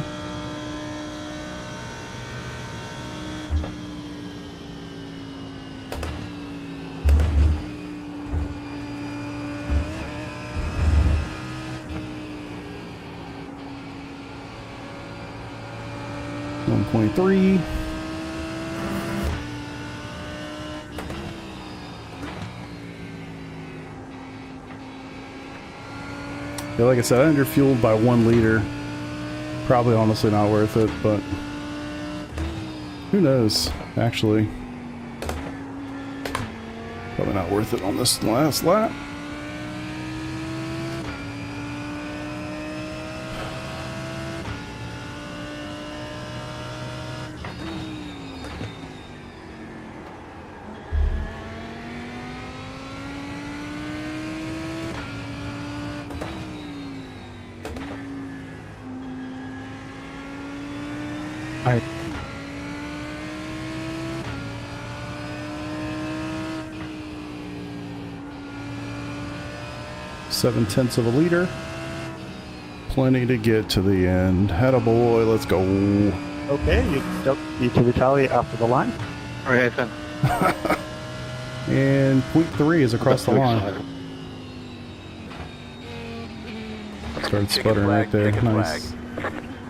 .3. Yeah, like I said, I underfueled by 1 liter. Probably honestly not worth it, but who knows, actually. Probably not worth it on this last lap. Alright. .7 of a liter. Plenty to get to the end. Attaboy, let's go. Okay, you to retaliate after the line. Alright, then. And .3 is across the line. Started sputtering right there. Nice.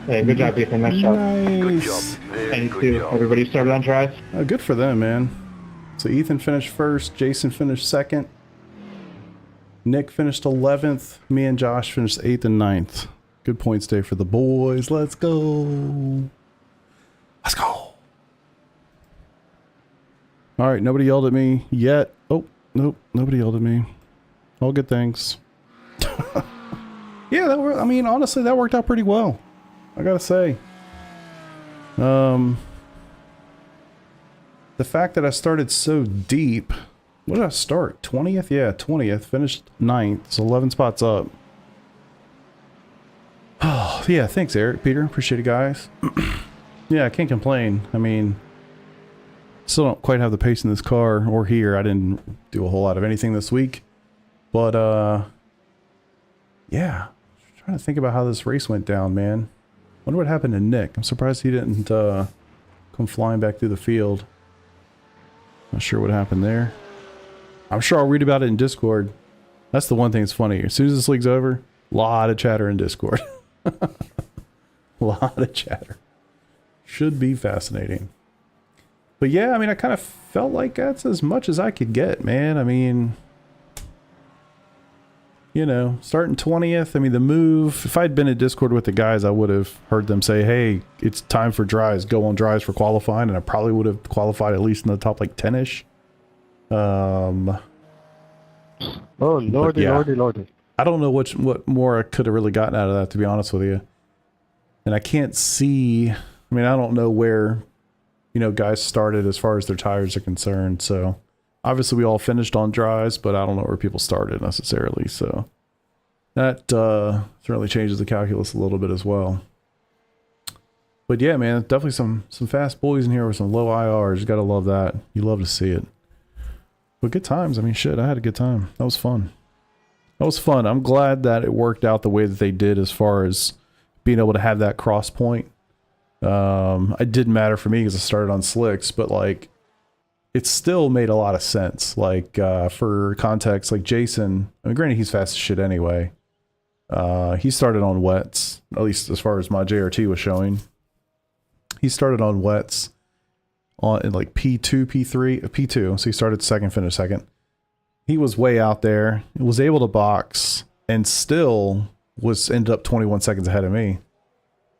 Hey, good job, Ethan. Nice job. Good job. Nice. Very good And job. everybody started on drive. Good for them, man. So Ethan finished first, Jason finished second, Nick finished 11th, me and Josh finished 8th and 9th. Good points day for the boys. Let's go. Let's go. All right, nobody yelled at me yet. Oh, nope, nobody yelled at me. All good things. Yeah, I mean, honestly, that worked out pretty well. I gotta say. The fact that I started so deep. What did I start? 20th? Yeah, 20th. Finished 9th. So 11 spots up. Oh, yeah, thanks, Eric, Peter. Appreciate it, guys. Yeah, I can't complain. I mean, still don't quite have the pace in this car or here. I didn't do a whole lot of anything this week. But, yeah. I'm trying to think about how this race went down, man. Wonder what happened to Nick. I'm surprised he didn't come flying back through the field. Not sure what happened there. I'm sure I'll read about it in Discord. That's the one thing that's funny. As soon as this league's over, a lot of chatter in Discord. A lot of chatter. Should be fascinating. But yeah, I mean, I kind of felt like that's as much as I could get, man. I mean, you know, starting 20th. I mean, the move, if I'd been in Discord with the guys, I would have heard them say, hey, it's time for drives. Go on drives for qualifying. And I probably would have qualified at least in the top like 10-ish. Oh, lordy, yeah. lordy. I don't know what more I could have really gotten out of that, to be honest with you. And I can't see, I mean, I don't know where, you know, guys started as far as their tires are concerned. So Obviously, we all finished on dries, but I don't know where people started necessarily. So that certainly changes the calculus a little bit as well. But yeah, man, definitely some fast boys in here with some low IRs. You gotta love that. You love to see it. But good times. I mean, shit, I had a good time. That was fun. That was fun. I'm glad that it worked out the way that they did as far as being able to have that cross point. It didn't matter for me because I started on slicks, but like it still made a lot of sense. Like for context, like Jason, I mean, granted he's fast as shit anyway. He started on wets, at least as far as my JRT was showing. He started on wets in like P2, P2. So he started second, finished second. He was way out there, was able to box, and still ended up 21 seconds ahead of me.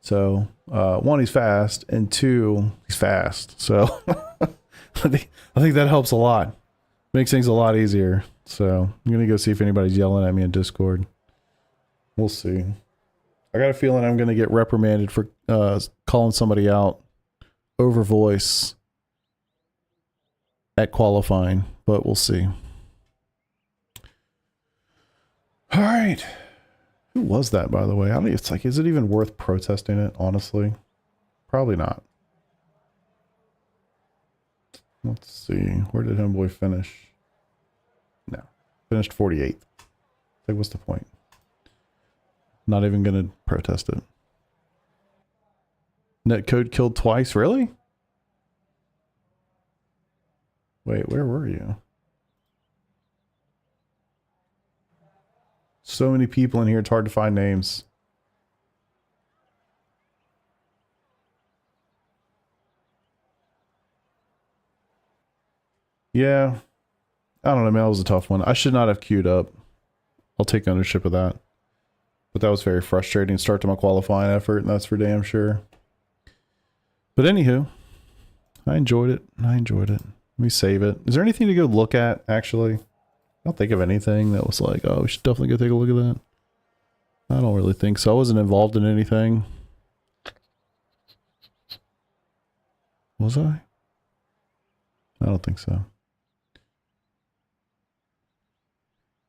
So, one, he's fast, and two, he's fast. So, I think that helps a lot. Makes things a lot easier. So, I'm going to go see if anybody's yelling at me in Discord. We'll see. I got a feeling I'm going to get reprimanded for calling somebody out over voice at qualifying, but we'll see. All right. Who was that, by the way? I don't. It's like, is it even worth protesting it? Honestly, probably not. Let's see. Where did Homeboy finish? No, finished 48th. Like, what's the point? Not even gonna protest it. Netcode killed twice. Really? Wait, where were you? So many people in here, it's hard to find names. Yeah. I don't know, man. That was a tough one. I should not have queued up. I'll take ownership of that. But that was very frustrating start to my qualifying effort, and that's for damn sure. But anywho, I enjoyed it. Let me save it. Is there anything to go look at, actually? I don't think of anything that was like, oh, we should definitely go take a look at that. I don't really think so. I wasn't involved in anything. Was I? I don't think so.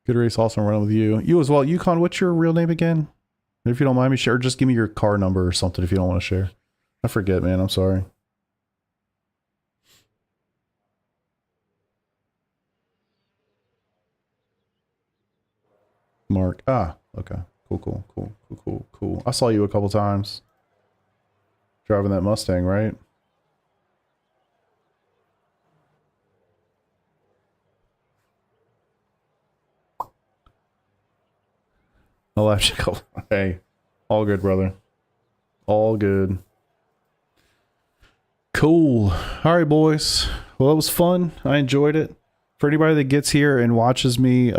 Good race, awesome running with you. You as well. Yukon, what's your real name again? If you don't mind me share, just give me your car number or something if you don't want to share. I forget, man. I'm sorry. Mark. Ah, okay. Cool. I saw you a couple times. Driving that Mustang, right? I'll have you go. Hey, all good, brother. All good. Cool. All right, boys. Well, it was fun. I enjoyed it. For anybody that gets here and watches me,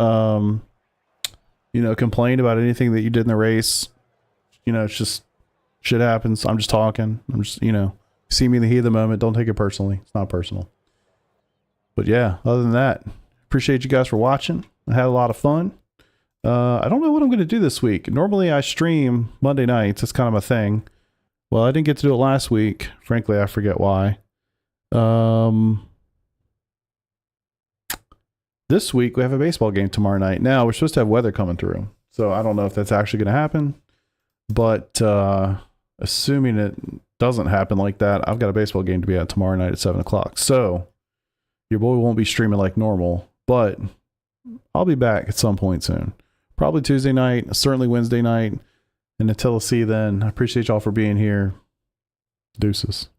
you know, complain about anything that you did in the race, you know, it's just shit happens. I'm just talking. I'm just, you know, see me in the heat of the moment. Don't take it personally. It's not personal. But yeah, other than that, appreciate you guys for watching. I had a lot of fun. I don't know what I'm going to do this week. Normally I stream Monday nights. That's kind of my thing. Well, I didn't get to do it last week. Frankly, I forget why. This week we have a baseball game tomorrow night. Now we're supposed to have weather coming through, so I don't know if that's actually going to happen. But assuming it doesn't happen like that, I've got a baseball game to be at tomorrow night at 7 o'clock. So your boy won't be streaming like normal, but I'll be back at some point soon. Probably Tuesday night, certainly Wednesday night. And until I see you then, I appreciate y'all for being here. Deuces.